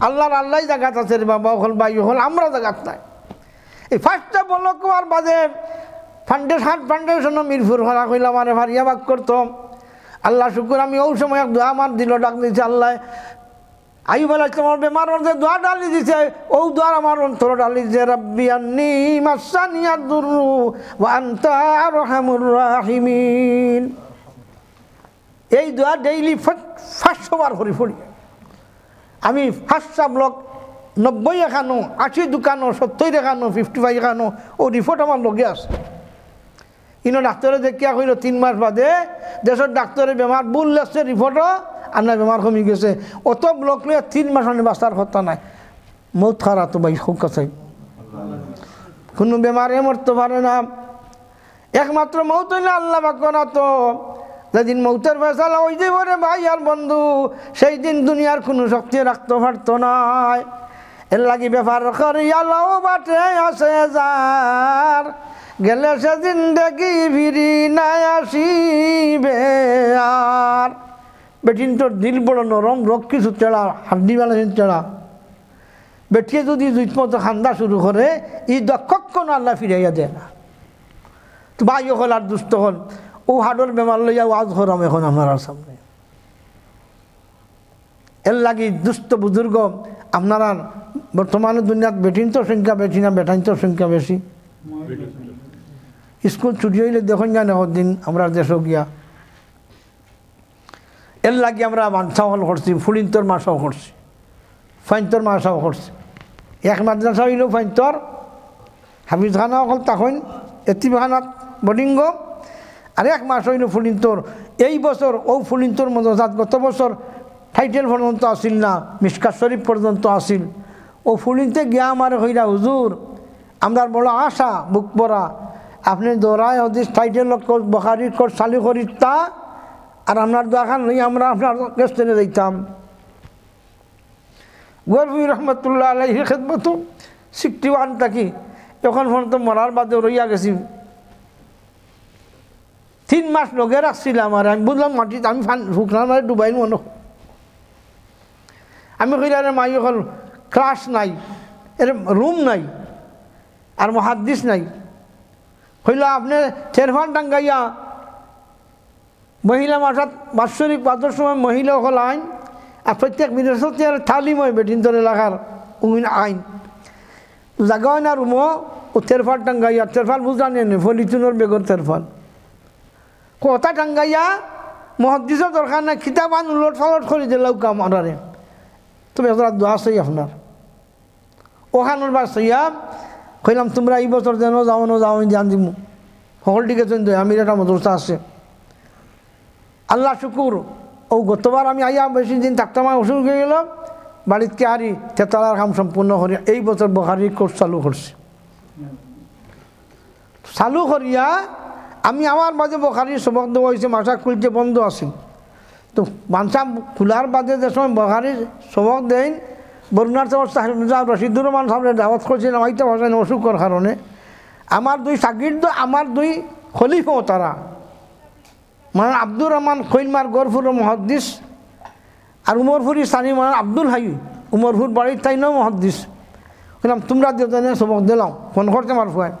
আল্লাহর আল্লাহ জায়গাত আছে রে বাবা, হল ভাই হল আমরা জায়গাত নাই। এই ফার্স্টটা বলো কোয়ার বাদে ফাউন্ডেশন মিরপুর হরা কইলাম আরে ভারিয়া বাক করতো। আল্লাহ শুকুর আমি ওই সময় এক দোয়া আমার দিল, ডাক দিয়েছে আল্লাহ আইয়ুব আলাইহিস সালামের বেমার যে দোয়া ডালি দিছে ও দোয়ার আমার অন্তর ডালি দিছে, রাব্বি আন্নী মাসানিয়াদ দুরু ওয়া আনতা আরহামুর রাহিমিন। এই দোয়া ডেইলি 500 বার করে পড়ি আমি। 5টা ব্লক 90 এখানো, 80 দোকানো, 70 এখানো, 55 এখানো, ও রিপোর্ট আমার লগে আছে। ইনো ডাক্তারে দেখিয়া কইল 3 মাস বাদে দেশের ডাক্তারের বেমার ভুল লাগছে রিপোর্টও আপনার বেমার কমে গেছে। অত ব্লক লইয়া 3 মাস মানে বাঁচার কথা নাই। মৌত খারা তো ভাই খুব কাছে কোনো বেমারে মরতে পারে না, একমাত্র মৌত হইলে আল্লাহ বাক্য না। তো যেদিন মৌতের ফেসালা ওই যে বলে ভাই আর বন্ধু, সেই দিন দুনিয়ার কোনো শক্তি রাখতে পারতো নাই। এর লাগি ব্যাপার করিয়ালাও বাটে আসে যার, গেলে সে জিন্দেগি ফিরি নাই আসিবে আর। বেটিন তোর দিল বড় নরম, রোগ কিছু চেড়া, হাড্ডি বেলা চেড়া। বেটিয়ে যদি দুইমতো খান্দা শুরু করে ই দক্ষণ আল্লাহ ফিরাইয়া দেয় না। তো ভাই হল আর দুষ্ট হল, ও হাডর বেমার লইয়া ওয়াজ হরাম এখন আমার সামনে। এর লাগি দুষ্ট বুজুর্গ আপনারা বর্তমানে দুনিয়াত বেটিন তো সংখ্যা বেশি না বেটাইন তো সংখ্যা বেশি। স্কুল ছুটি হইলে দেখুন জানে দিন আমরা দেশও গিয়া। এর লাগি আমরা মানসাও হল করছি, ফুলিন্তর মাসাও করছি, ফাইন্তর মাসাও করছি। এক মাদ্রাসা হইল ফাইন্তর, হাফিজখানাও হল তখন এতিমখানাত বোর্ডিংগ, আর 1 মাস হইল ফুলিন্তর। এই বছর ও ফুলিন্তর মদরসাত গত বছর টাইটেল পর্যন্ত আসিল না, মিশকাত শরীফ পর্যন্ত আসিল। ও ফুলিনতে গিয়া আমার হইরা হুজুর আমরা বড় আশা বুক পড়া, আপনি দৌড়ায় হদিস টাইটেল বখারির কোর্স চালু করি তা, আর আপনার দোকান লই আমরা আপনার রেস্টুরেন্টে যাইতাম। গরবি রহমতুল্লাহ আলাইহি খেদমত 61 থাকি এখন পর্যন্ত মরার বাদে রইয়া গেছি। 3 মাস লগে রাখছিলাম আর আমি বুঝলাম মাটিতে আমি শুকনার মারে ডুবাইল মনে। আমি কইলারে মাই হল ক্লাস নাই, এর রুম নাই, আর মুহাদ্দিস নাই। হইল আপনি টেরফান টাঙ্গাইয়া মহিলা মাসাত বাৎসরিক পাতর সময় মহিলা হল আইন, আর প্রত্যেক বিদেশতে আর থালিম হয় বেটিন্তর এলাকার আইন জাগা হয় না রুমও। ও তেরফাল টাঙ্গাইয়া, তেরফাল বুঝা নেই ফলিচুনের বেগর তেরফাল কথা টাঙ্গাইয়া মহাদ্দিসের দরকার নাই, খিতাবান উলট ফালট করে দিলেও কাম আনারে। তবে এত দোয়া চাই আপনার ওখানোর বাস চাইয়া কইলাম তোমরা এই বছর যেন যাও আমি জান দিব সকল দিকে আমি একটা মদরসা আছে। আল্লাহ শুকুর ও গতবার আমি আইয়া বেশি দিন থাকতাম, অসুখ হয়ে গেল, বাড়িতে আরি তেতালার কাম সম্পূর্ণ করি এই বছর বখারির কোর্স চালু করছি। চালু করিয়া আমি আমার মাঝে বখারির সবক দেওয়া হয়েছে, মাথা খুলতে বন্ধ আছিল। তো বাঞ্চা খোলার বাদে যে সময় বখারির সবক দেন, বরুণার সাহেব রশিদুর রহমান সাহেবের দাওয়াত করছিলাম, আইতে বসেন অসুখর কারণে। আমার দুই শাগির্দ, আমার দুই খলিফাও তারা, মানে আব্দুর রহমান খৈলমার গরফুর মহাদ্দিস, আর উমরপুরি স্থানীয় মানে আব্দুল হাই, উমরপুর বাড়ির তাই নয় মহাদ্দিস। বললাম তোমরা দেওয়া সবক দিলাম, ফোন করতে আমার ফুয়ায়।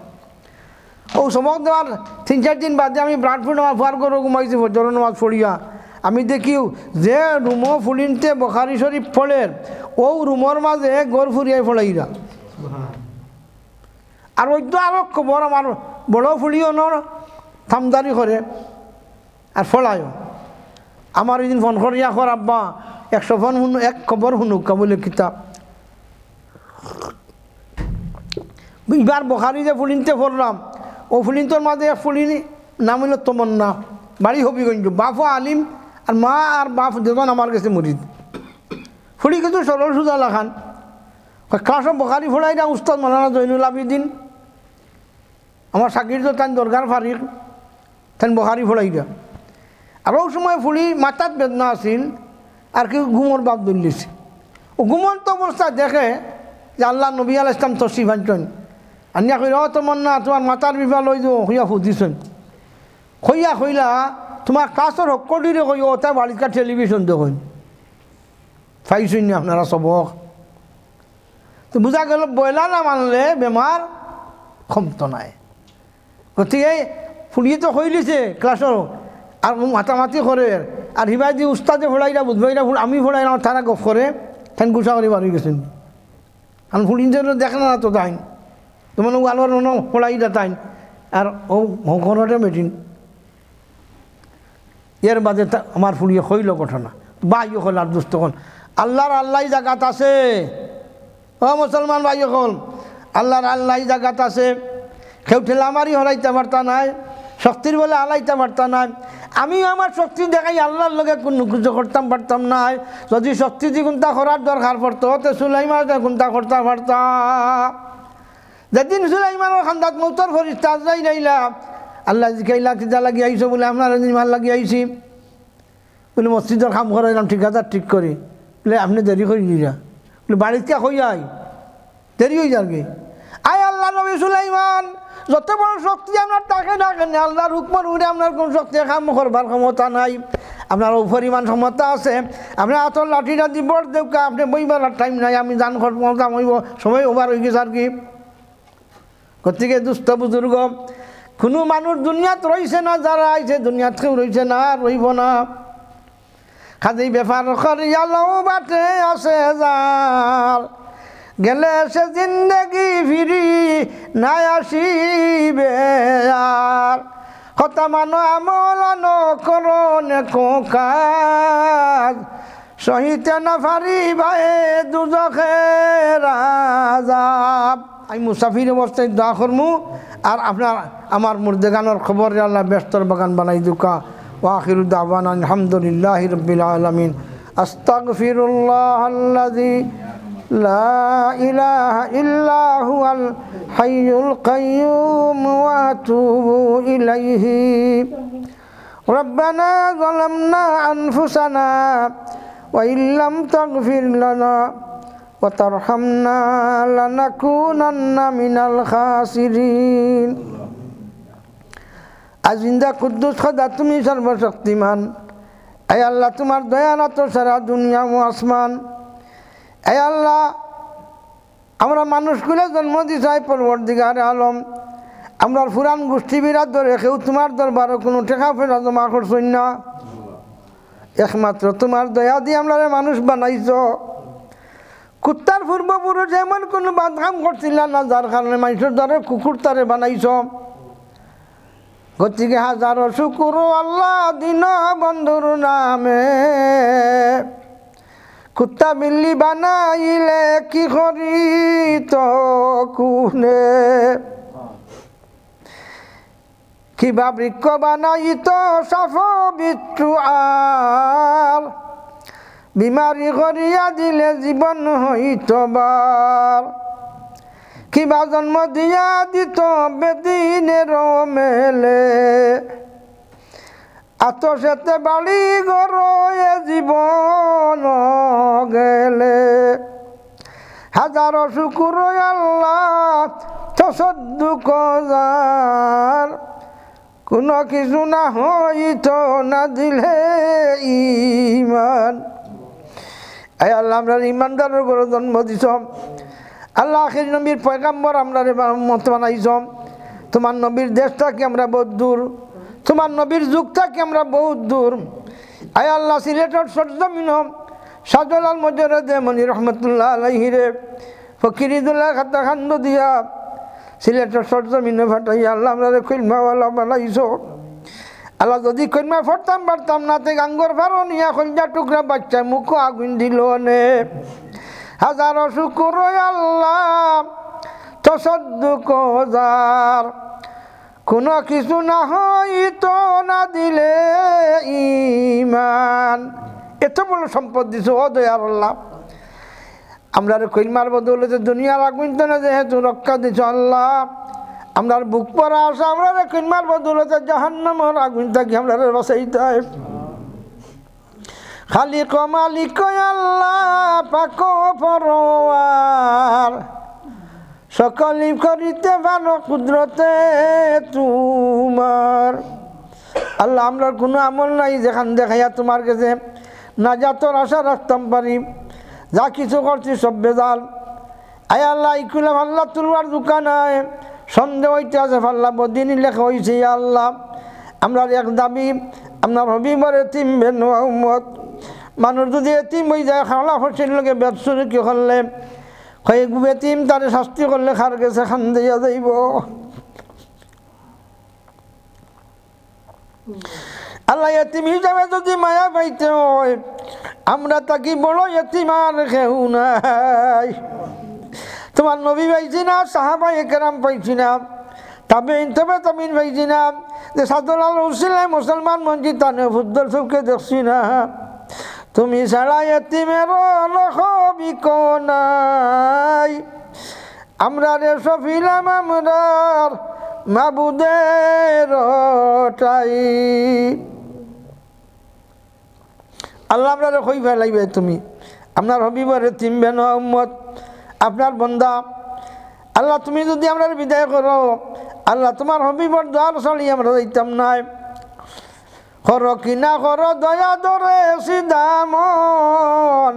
ও সবক দেওয়ার 3-4 দিন বাদে আমি ব্রাডফুড আমার ফুয়ার করে ঘুমাইছি ফজর নামাজ পড়িয়া। আমি দেখিও যে রুমো ফুলিনতে বখারি শরীফ ফলের, ও রুমর মাঝে গড় ফুরিয়াই ফলাইরা। আর ওই তো আরো খবর আমার বড় ফুলিও নর থামদারি করে আর ফলায়ও। আমার ওই দিন ফোন করিয়া কর আব্বা 100 ফোন শুনো, এক খবর শুনুক বলে কিতাব। এবার বখারি যে ফুলিনতে পড়লাম, ও ফুলিনটোর মাঝে এক ফুলিনি নাম হইল তমন্না, বাড়ি হবিগঞ্জ, বাপও আলিম আর মা আর বাপ দুজন আমার কাছে মুরিদ। ফুলি কিন্তু সরল সুজা লাখান ক্লাসও বখারি ফোড়াই না উস্তাদ মালানা জৈনুল আবিদিন, আমার সাকির তো তান দরগার ফারিক, তান বখারি ফোড়াইটা। আর ওই সময় ফুলি মাথাত বেদনা আছিল আর কেউ ঘুমোর বাপ ধরলিছে। ও ঘুমন্ত অবস্থায় দেখে যে আল্লাহ নবী আল ইসলাম তসিফ আনছেন, আনিয়া কইরা তোমার না তোমার মাথার বিপা লই যাও হইয়া ফুদিছেন। কইয়া কইলা তোমার ক্লাসের হকটিরে কই ও তাই বাড়িকা টেলিভিশন দেখুন পাইছেন না আপনারা সবক। তো বোঝা গেল বয়লা না মানলে বেমার ক্ষমতা নাই। গতিকে ফুলিয়ে তো কইলিছে ক্লাসের আর মাতামাতি করে, আর হিবাই দি উস্তাদে ফোড়াইরা বুঝবাইরা ফুল আমি ফোড়াই না তারা গপ করে ফ্যান গুছা করে বাড়ি গেছেন। আর ফুলিন দেখে না তো তাইন তোমার আলোর ফোড়াইটা তাইন আর ও ঘরতে মেটিন। এর বাদে আমার ফুলিয়ে হইল ঘটনা ভাই হল আর দুস্থ হল আল্লাহর আল্লাহ জাগাত আছে। ও মুসলমান ভাই হল আল্লাহর আল্লাহ জাগাত আছে। কেউ ঠেলামারি হলাইতে পারতা নাই, শক্তির বলে হালাইতে পারতা নাই। আমি আমার শক্তি দেখাই আল্লাহর লগে কোনো কিছু করতাম পারতাম নাই। যদি শক্তি দিয়ে কোনটা করার দরকার পড়তো তো সুলাইমান কোনটা করতে পারতাম। যেদিন সুলাইমানের খান্দাত মৌতর ফরিস্তা আজরাইল আইলা, আল্লাহ জিকাইলা কিতা লাগি আইসো বলে আপনার মাল লাগি আইসি বলে মসজিদের কাম করাইলাম ঠিকাদার ঠিক করি বলে আপনি দেরি করে দিলা বলে বাড়িতে হই আই দেরি হয়ে যার কি আয় আল্লাহ নবী সুলাইমান যত বড় শক্তি আপনার তাকে ডাকেন আল্লাহর হুকমর উড়ে আপনার কোন শক্তি কাম করবার ক্ষমতা নাই। আপনার পরিমাণ ক্ষমতা আছে, আপনি আতর লাঠিটা দিব দেউকা আপনি বইবার টাইম নাই, আমি জান ক্ষমতা হইব সময় ওভার হয়ে গেছে আর কি। গতিকে দুস্থ বুজুর্গ কোনো মানুষ দুনিয়াত রয়েছে না, যারা আইছে দুনিয়াত কেউ রয়েছে না, রইব না। খাদি ব্যাপার করিয়ালও বাটে আছে যার, গেলে সে জিন্দগি ফিরি নাই আসিবে আর। কথা মানো আমল নকরণ কাজ, সহিতে না পারিবাই দুজখের আযাব। আমি মুসাফির অবস্থায় দোয়া করমু আর আপনার আমার মুর্দেগানোর খবর আল্লাহ ব্যস্তর বাগান বানাই দুকা। ওয়াখিরু দাওয়ানা আলহামদুলিল্লাহি রাব্বিল আলামিন। আস্তাগফিরুল্লাহাল্লাযী লা ইলাহা ইল্লা হুয়াল হাইয়ুল কাইয়্যুম ওয়া আতুবু ইলাইহি। রব্বানা যালামনা আনফুসানা ওয়া ইল্লাম তাগফির লানা ওয়া তারহামনা লানাকুনান্না মিনাল খাসিরিন। আজিন্দা কুদ্দুস খোদা তুমি সর্বশক্তিমান। এই আল্লাহ তোমার দয়া না তো সারা দুনিয়া ও আসমান। এই আল্লাহ আমরা মানুষগুলো জন্ম দিছাই পরবর্তীকার আলম, আমরা ফুরান গোষ্ঠী বিরাট ধরে কেউ তোমার দরবারে কোনো টেকা ফেরা জমা করছই না। একমাত্র তোমার দয়া দিয়ে আমরা মানুষ বানাইছ। কুত্তার পূর্বপুরুষ এমন কোনো বাদকাম করছিল না যার কারণে মানুষের দ্বারা কুকুর তারে বানাইছ। গতিকে হাজারো শুকুর আল্লাহ দিন বন্ধুর নামে। কুত্তা বিল্লি বানাইলে কি করি তো কোনে, কিবা বৃক্ষ বানাইত সাফ বিচ্ছু আর, বিমারি করিয়া দিলে জীবন হইত বার। কিবা জন্ম দিয়া দিত বেদিনের মেলে আতসেতে বাড়ি ঘর জীবন গেলে হাজারো শুকুর আল্লাহ তসদ্দুক যার কোনো কিছু না হইত না দিলে ইমান। আয় আল্লাহ আমরা ইমানদারের ঘরে জন্ম দিছ আল্লাহ আখির নবীর পয়গাম্বর আমরা মত বানাইছ তোমার নবীর দেশটাকে আমরা বহুত দূর তোমার নবীর যুগটাকে আমরা বহুত দূর। আয় আল্লাহ সিলেটের সরজমিন শাহজালাল মজরে মনি রহমতুল্লাহ আলাইহিরে ফকিরিদুল্লাহ খাতা খান্দ দিয়া সিলেটের সরজমিনে ফাটাই আল্লাহ আমরা কইলমাওয়ালা বানাইছ আল্লাহ যদি কইলমা ফটতাম পারতাম না তে গাঙ্গর ভারো নিয়া কইলজা টুকরা বাচ্চা মুখ আগুন দিল নে হাজারো শুকুর আল্লাহ তসদ্দুক যার কোনো কিছু না হইতো না দিলে ইমান। এত বড় সম্পদ দিছ ও দয়ার আল্লাহ আমরা কইলমার বদৌলতে দুনিয়ার আগুন তো না যেহেতু রক্ষা দিছ আল্লাহ আমরার বুক পরা আসা আমরা কইলমার বদৌলতে জাহান্নামের আগুন থাকি আমরা বাঁচাইতে হয়। খালিক মালিক আল্লাহ পাক পরওয়ার সকলি করিতে ভালো কুদরতে তোমার। আল্লাহ আমরার কোনো আমল নাই যেখান দেখাইয়া তোমার কাছে নাজাতের আশা রাখতাম পারি যা কিছু করছি সব বেজাল। আয় আল্লাহ ইকুলে ভাল্লা তুলবার দোকান হয় সন্দেহ হইতে আছে ভাল্লা বদিনী লেখা হয়েছে আল্লাহ আমরার এক দাবি আপনার হবিবার এতিম বেন উম্মত মানুষ যদি এতিম হয়ে যায় খাওয়া ফসির লোকে ব্যবসুরি কি করলে কয়েক বেতিম তার শাস্তি করলে খার গেছে খান দিয়া যাইব। আল্লাহ এতিম হিসাবে যদি মায়া পাইতে হয় আমরা তাকে বড় এতিম আর কেউ নাই। তোমার নবী পাইছি না সাহাবা একরাম পাইছি না তবে তামিন পাইছি না যে সাদুল্লাহ উসিলায় মুসলমান মঞ্জি তানে ফুদ্দল সবকে দেখছি না তুমি ছাড়া এতিমের লখবি নাই আমরা রে সফিলাম আমরার মাবুদের টাই। আল্লাহ আপনারা কই ফেলাইবে তুমি আপনার হবিবর এতিম বেন উম্মত আপনার বন্দা আল্লাহ তুমি যদি আমরা বিদায় করো আল্লাহ তোমার হবিবর দ্বার চলি আমরা যাইতাম নাই কর কিনা কর দয়া দরে সিদামন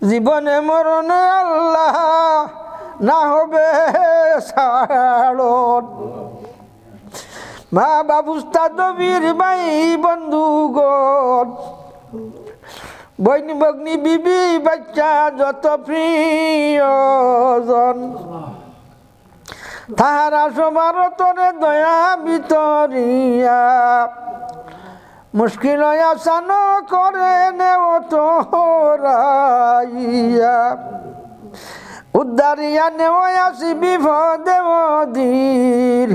জীবনে মরণে আল্লাহ না হবে ছাড়ন মা বাবুস্তা দবির ভাই বন্ধুগণ বৈনি বগ্নি বিবি বাচ্চা যত প্রিয়জন তাহারা সবার তরে দয়া ভিতরিয়া মুশকিল আসান করে নেও তোরাইয়া উদ্ধারিয়া নেও আসি বিপদে মদির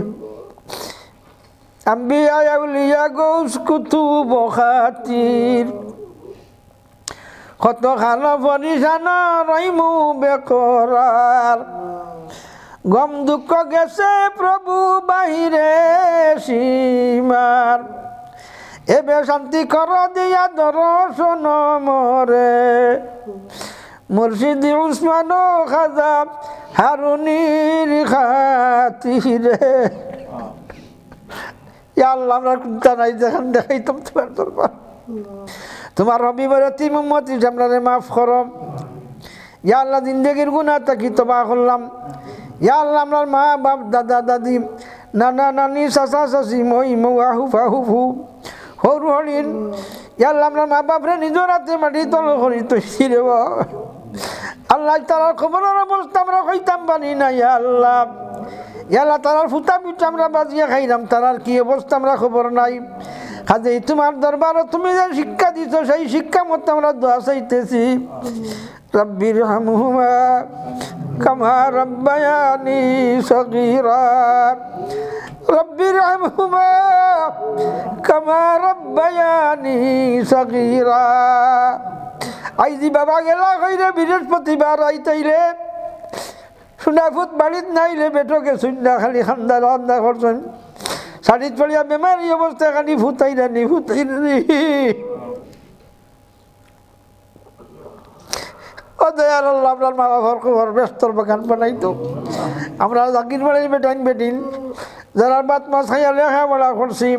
আম্বিয়া আউলিয়া গৌস কুতুব খাতির কত খালো পরিশান রইমু বেকরার গম দুঃখ গেছে প্রভু বাহিরে সীমার এবে শান্তি কর দিয়া দর্শন মরে মুর্শিদি উসমান খাজা হারুনির খাতিরে। আল্লাহ আমরা চিন্তা নাই যেখান দেখাইতাম তোমার দরবার তোমার রবিবার তিন উম্মতি আমরা মাফ করো ইয়া আল্লাহ জিন্দেগির গুনাহ তাকি তবা করলাম ইয়া আল্লাহ আমার মা বাপ দাদা দাদি নানা নানি চাচা চাচি মই মৌ ফুফু সৰু হৰিণ ইয়া আল্লাহ আমার মা বাপরে নিজের হাতে মাটি তল করি তৈরি রে আল্লাহ তারার খবরের অবস্থা আমরা কইতাম পারি না ইয়া আল্লাহ তারার ফুটা পিঠা আমরা বাজিয়া খাইলাম তারার কি অবস্থা আমরা খবর নাই কাজে তোমার দরবারে তুমি যে শিক্ষা দিছো সেই শিক্ষা মতো আমরা দোয়া চাইতেছি রব্বির হামহুমা কামা রব্বায়ানি সগীরা রব্বির হামহুমা কামা রব্বায়ানি সগীরা আইজি বাবা গেলা কইরে বৃহস্পতিবার আইতাইলে সুনাফুত বাড়িত নাইলে বেটকে সুন্দা খালি খান্দা রান্দা করছেন শাড়িত পড়িয়া বেমারি অবস্থা খালি ফুতাই রানি ও দয়াল আল্লাহ আপনার মা বাবার খবর ব্যস্তর বাগান বানাইতো আমরা জাকির বাড়ির বেটিন যারা বাত মাছ খাইয়া লেখা বলা করছি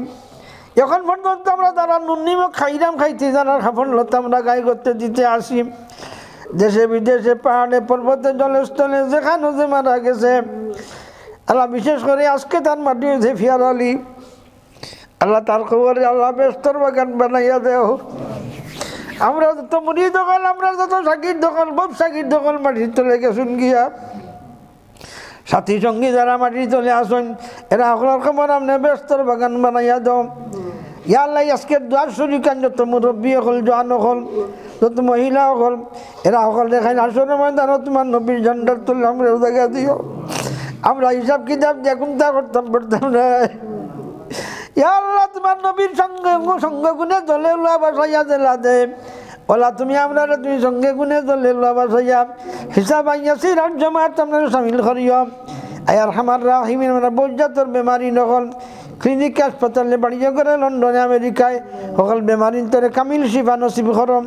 এখন পর্যন্ত আমরা যারা নুনিমক খাইরাম খাইতে যারা খাফন লতা আমরা গায়ে করতে দিতে আসি দেশে বিদেশে পাহাড়ে পর্বতে জলস্থলে যেখানে যে মারা গেছে আল্লাহ বিশেষ করে আজকে তার মাটি হয়েছে ফিয়ার আলী আল্লাহ তার খবরে আল্লাহ ব্যস্তর বাগান বানাইয়া দেও আমরা যত মুড়ি দখল আমরা যত সাকির দখল বব সাকির দখল মাটির তলে গেছুন গিয়া সাথী সঙ্গী যারা মাটির তলে আসুন এরা সকলের খবর আপনি ব্যস্তর বাগান বানাইয়া দাও ইয়া আল্লাহ আজকে দুয়ার শরীকান যত মুরব্বী হল জোয়ান হল যত মহিলা হল এরা সকল দেখাই আসনের ময়দানও তোমার নবীর ঝান্ডার তুলে আমরা জায়গা দিও আমরা হিসাব কিতাব দেখুন তা করতাম পড়তাম না ইয়া আল্লাহ তোমার নবীর সঙ্গে গুণে জলে উল্লা বাসাইয়া জেলা দে ওলা তুমি আমরা তুমি সঙ্গে গুণে জলে উল্লা বাসাইয়া হিসাব আইয়াছি রাজ্য মাত আপনার সামিল করিও আয়ার হামার রাহিমিন আমরা বৈজাতর বেমারি নকল ক্লিনিক হাসপাতালে বাড়িয়ে করে লন্ডনে আমেরিকায় সকল বেমারির তরে কামিল শিফা নসিব করম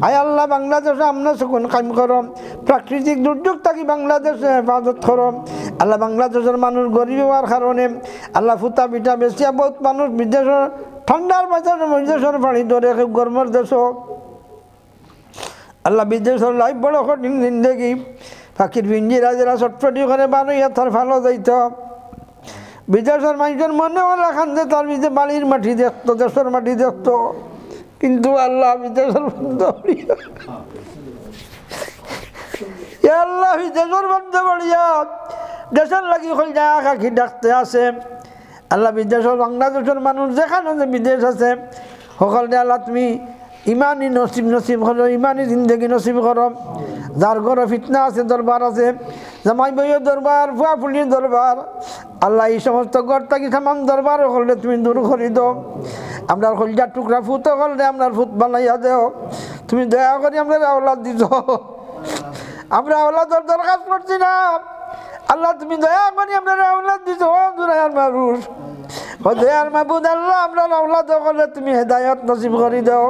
আয় আল্লাহ বাংলাদেশে আমরা সকল কাম করম প্রাকৃতিক দুর্যোগ থাকি বাংলাদেশে হেফাজত করম আল্লাহ বাংলাদেশের মানুষ গরিব হওয়ার কারণে আল্লাহ ফুটা পিঠা বেশিয়া বহুত মানুষ বিদেশের ঠান্ডার বাজারে বিদেশের পানি ধরে গরমের দেশ আল্লাহ বিদেশের লাইফ বড় কঠিন জিন্দগি ফাঁকির পিঞ্জিরা যারা চটপটি করে বারোইয়া তার ভালো যাইত বিদেশের মানুষের মনে হলো খান্দে তার বিদে বালির মাটি দেখত দেশের মাটি দেখত কিন্তু আল্লাহ বিদেশের আল্লাহ বিদেশের বন্ধ বলিয়া দেশের লাগি হল যায় আঁকি ডাকতে আছে আল্লাহ বিদেশের বাংলাদেশের মানুষ যেখানে যে বিদেশ আছে সকলে আল্লাহ তুমি ইমানই নসিব করো ইমানই জিন্দগি নসিব করো যার ঘরে ফিতনা আছে দরবার আছে জামাই বইয়ের দরবার ফুয়া ফুলির দরবার আল্লাহ এই সমস্ত ঘর থাকি সামান দরবার করলে তুমি দূর করি দাও আমরা কলজার টুকরা ফুত করলে আপনার ফুত বানাইয়া দেও তুমি দয়া করি আমরা আওলাদ দিছ আমরা আওলাদের দরখাস্ত করছি না আল্লাহ তুমি দয়া করি আপনার আওলাদ দিছ দুনিয়ার মানুষ ও দয়ার মাহবুদ আল্লাহ আমরা আওলাদ করলে তুমি হেদায়ত নসিব করি দাও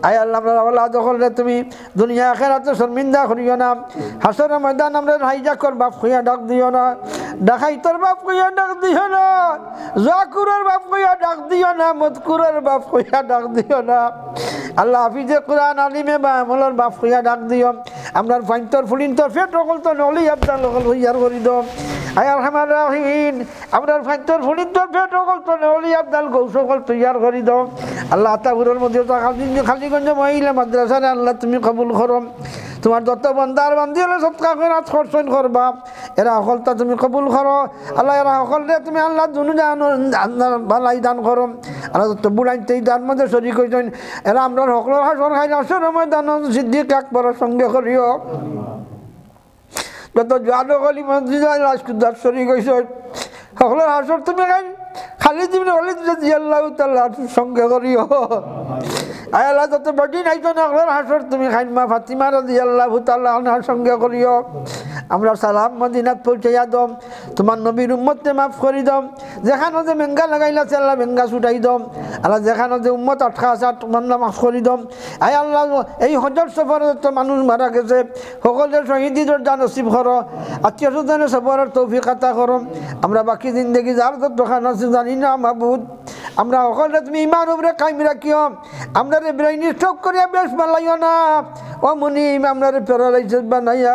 আয় আল্লাহ আমরা আওলাদ করলে তুমি দুনিয়া আখিরাতে শর্মিন্দা করিও না হাসরের ময়দান আমরা হাইজা কর বাপ কইয়া ডাক দিও না ডাকাইতর বাপ কইয়া ডাক দিও না জাকুরের বাপ কইয়া ডাক দিও না মদকুরের বাপ কইয়া ডাক দিও না আল্লাহ হাফিজে কোরআন আলিমে বা আমলের বাপ কইয়া ডাক দিও আমরার ফাইন্তর ফুলিন্তর ফেট সকল তো নলি আপনার লোকল হইয়ার করি দাও আয়ার হামার রাহিন আমরার ফাইন্তর ফুলিন্তর ফেট সকল তো নলি আপনার গৌ সকল তৈয়ার করি দাও আল্লাহ আতাবুরের মধ্যে তো খালিগঞ্জ মহিলা মাদ্রাসারে আল্লাহ তুমি কবুল করো তোমার যত বন্দার বান্ধি হলে সৎকা করে খরচন করবা এরা সকলটা তুমি কবুল করো আল্লাহ এরা সকলে তুমি আল্লাহ দুনু ভালাই দান করো আল্লাহ যত বুড়াইতেই তার মধ্যে শরীর করেছেন এরা আমরা সকলের হাসর খাই আসর ময়দান সিদ্দিক আকবরের সঙ্গে করিও যত জোয়ানো গলি মসজিদ রাজকুদ্দার শরীর করেছ সকলের হাসর তুমি খালি তুমি হলে আল্লাহ তাল্লাহ সঙ্গে করিও আল্লাহ যত বডি নাই তো নকলের হাসর তুমি খাইমা ফাতিমা রাদিয়াল্লাহু তাআলা আনহার সঙ্গে করিও আমরা সালাম মদিনাত পৌঁছাইয়া দম তোমার নবীর উম্মতকে মাফ করি দম যেখানে যে মেঙ্গা লাগাইলা আল্লাহ মেঙ্গা ছুটাই দম আল্লাহ যেখানে যে উম্মত আটকা আছে তোমার মাফ করি দম আয় আল্লাহ এই হজর সফরে যত মানুষ মারা গেছে সকলের শহীদের যা নসিব করো আত্মীয় স্বজনের সফরের তৌফিক আতা করো আমরা বাকি জিন্দগি যার যত দোকান আছে জানি না মাহবুদ আমরা সকলে তুমি ইমান উপরে কায়েম রাখিও আমরা ব্রেইন স্ট্রোক করিয়া বেশ বানাইও না ও মুনিম আমরা প্যারালাইসিস বানাইয়া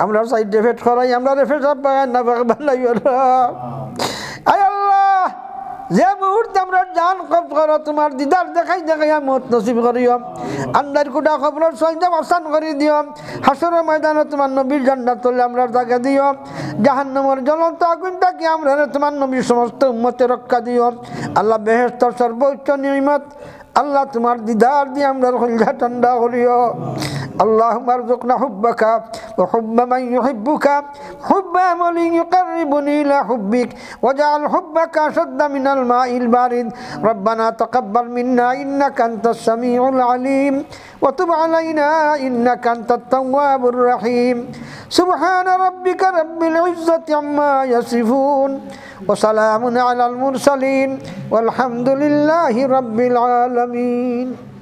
আমরা সাইড এফেক্ট করাই আমরা পেশাব না বানাইও না আয় আল্লাহ যে মুহূর্তে আমরা জান কব করো তোমার দিদার দেখাই দেখাইয়া মত নসিব করিও আন্দার কুটা খবর সৈন্যম আসান করে দিও হাসরের ময়দানে তোমার নবীর জান্নাত তলে আমরা জায়গা দিও জাহান্নামের জ্বলন্ত আগুন থেকে আমরা তোমার নবীর সমস্ত উম্মতে রক্ষা দিও আল্লাহ বেহেশতের সর্বোচ্চ নিয়ামত আল্লাহ তোমার দিদার দিয়ে আমরা কলজা ঠান্ডা করিও اللهم ارزقنا حبك وحب من يحبك حب عمل يقربني إلى حبك واجعل حبك أشد من الماء البارد ربنا تقبل منا إنك أنت السميع العليم وتب علينا إنك أنت التواب الرحيم سبحان ربك رب العزة عما يصفون وسلام على المرسلين والحمد لله رب العالمين.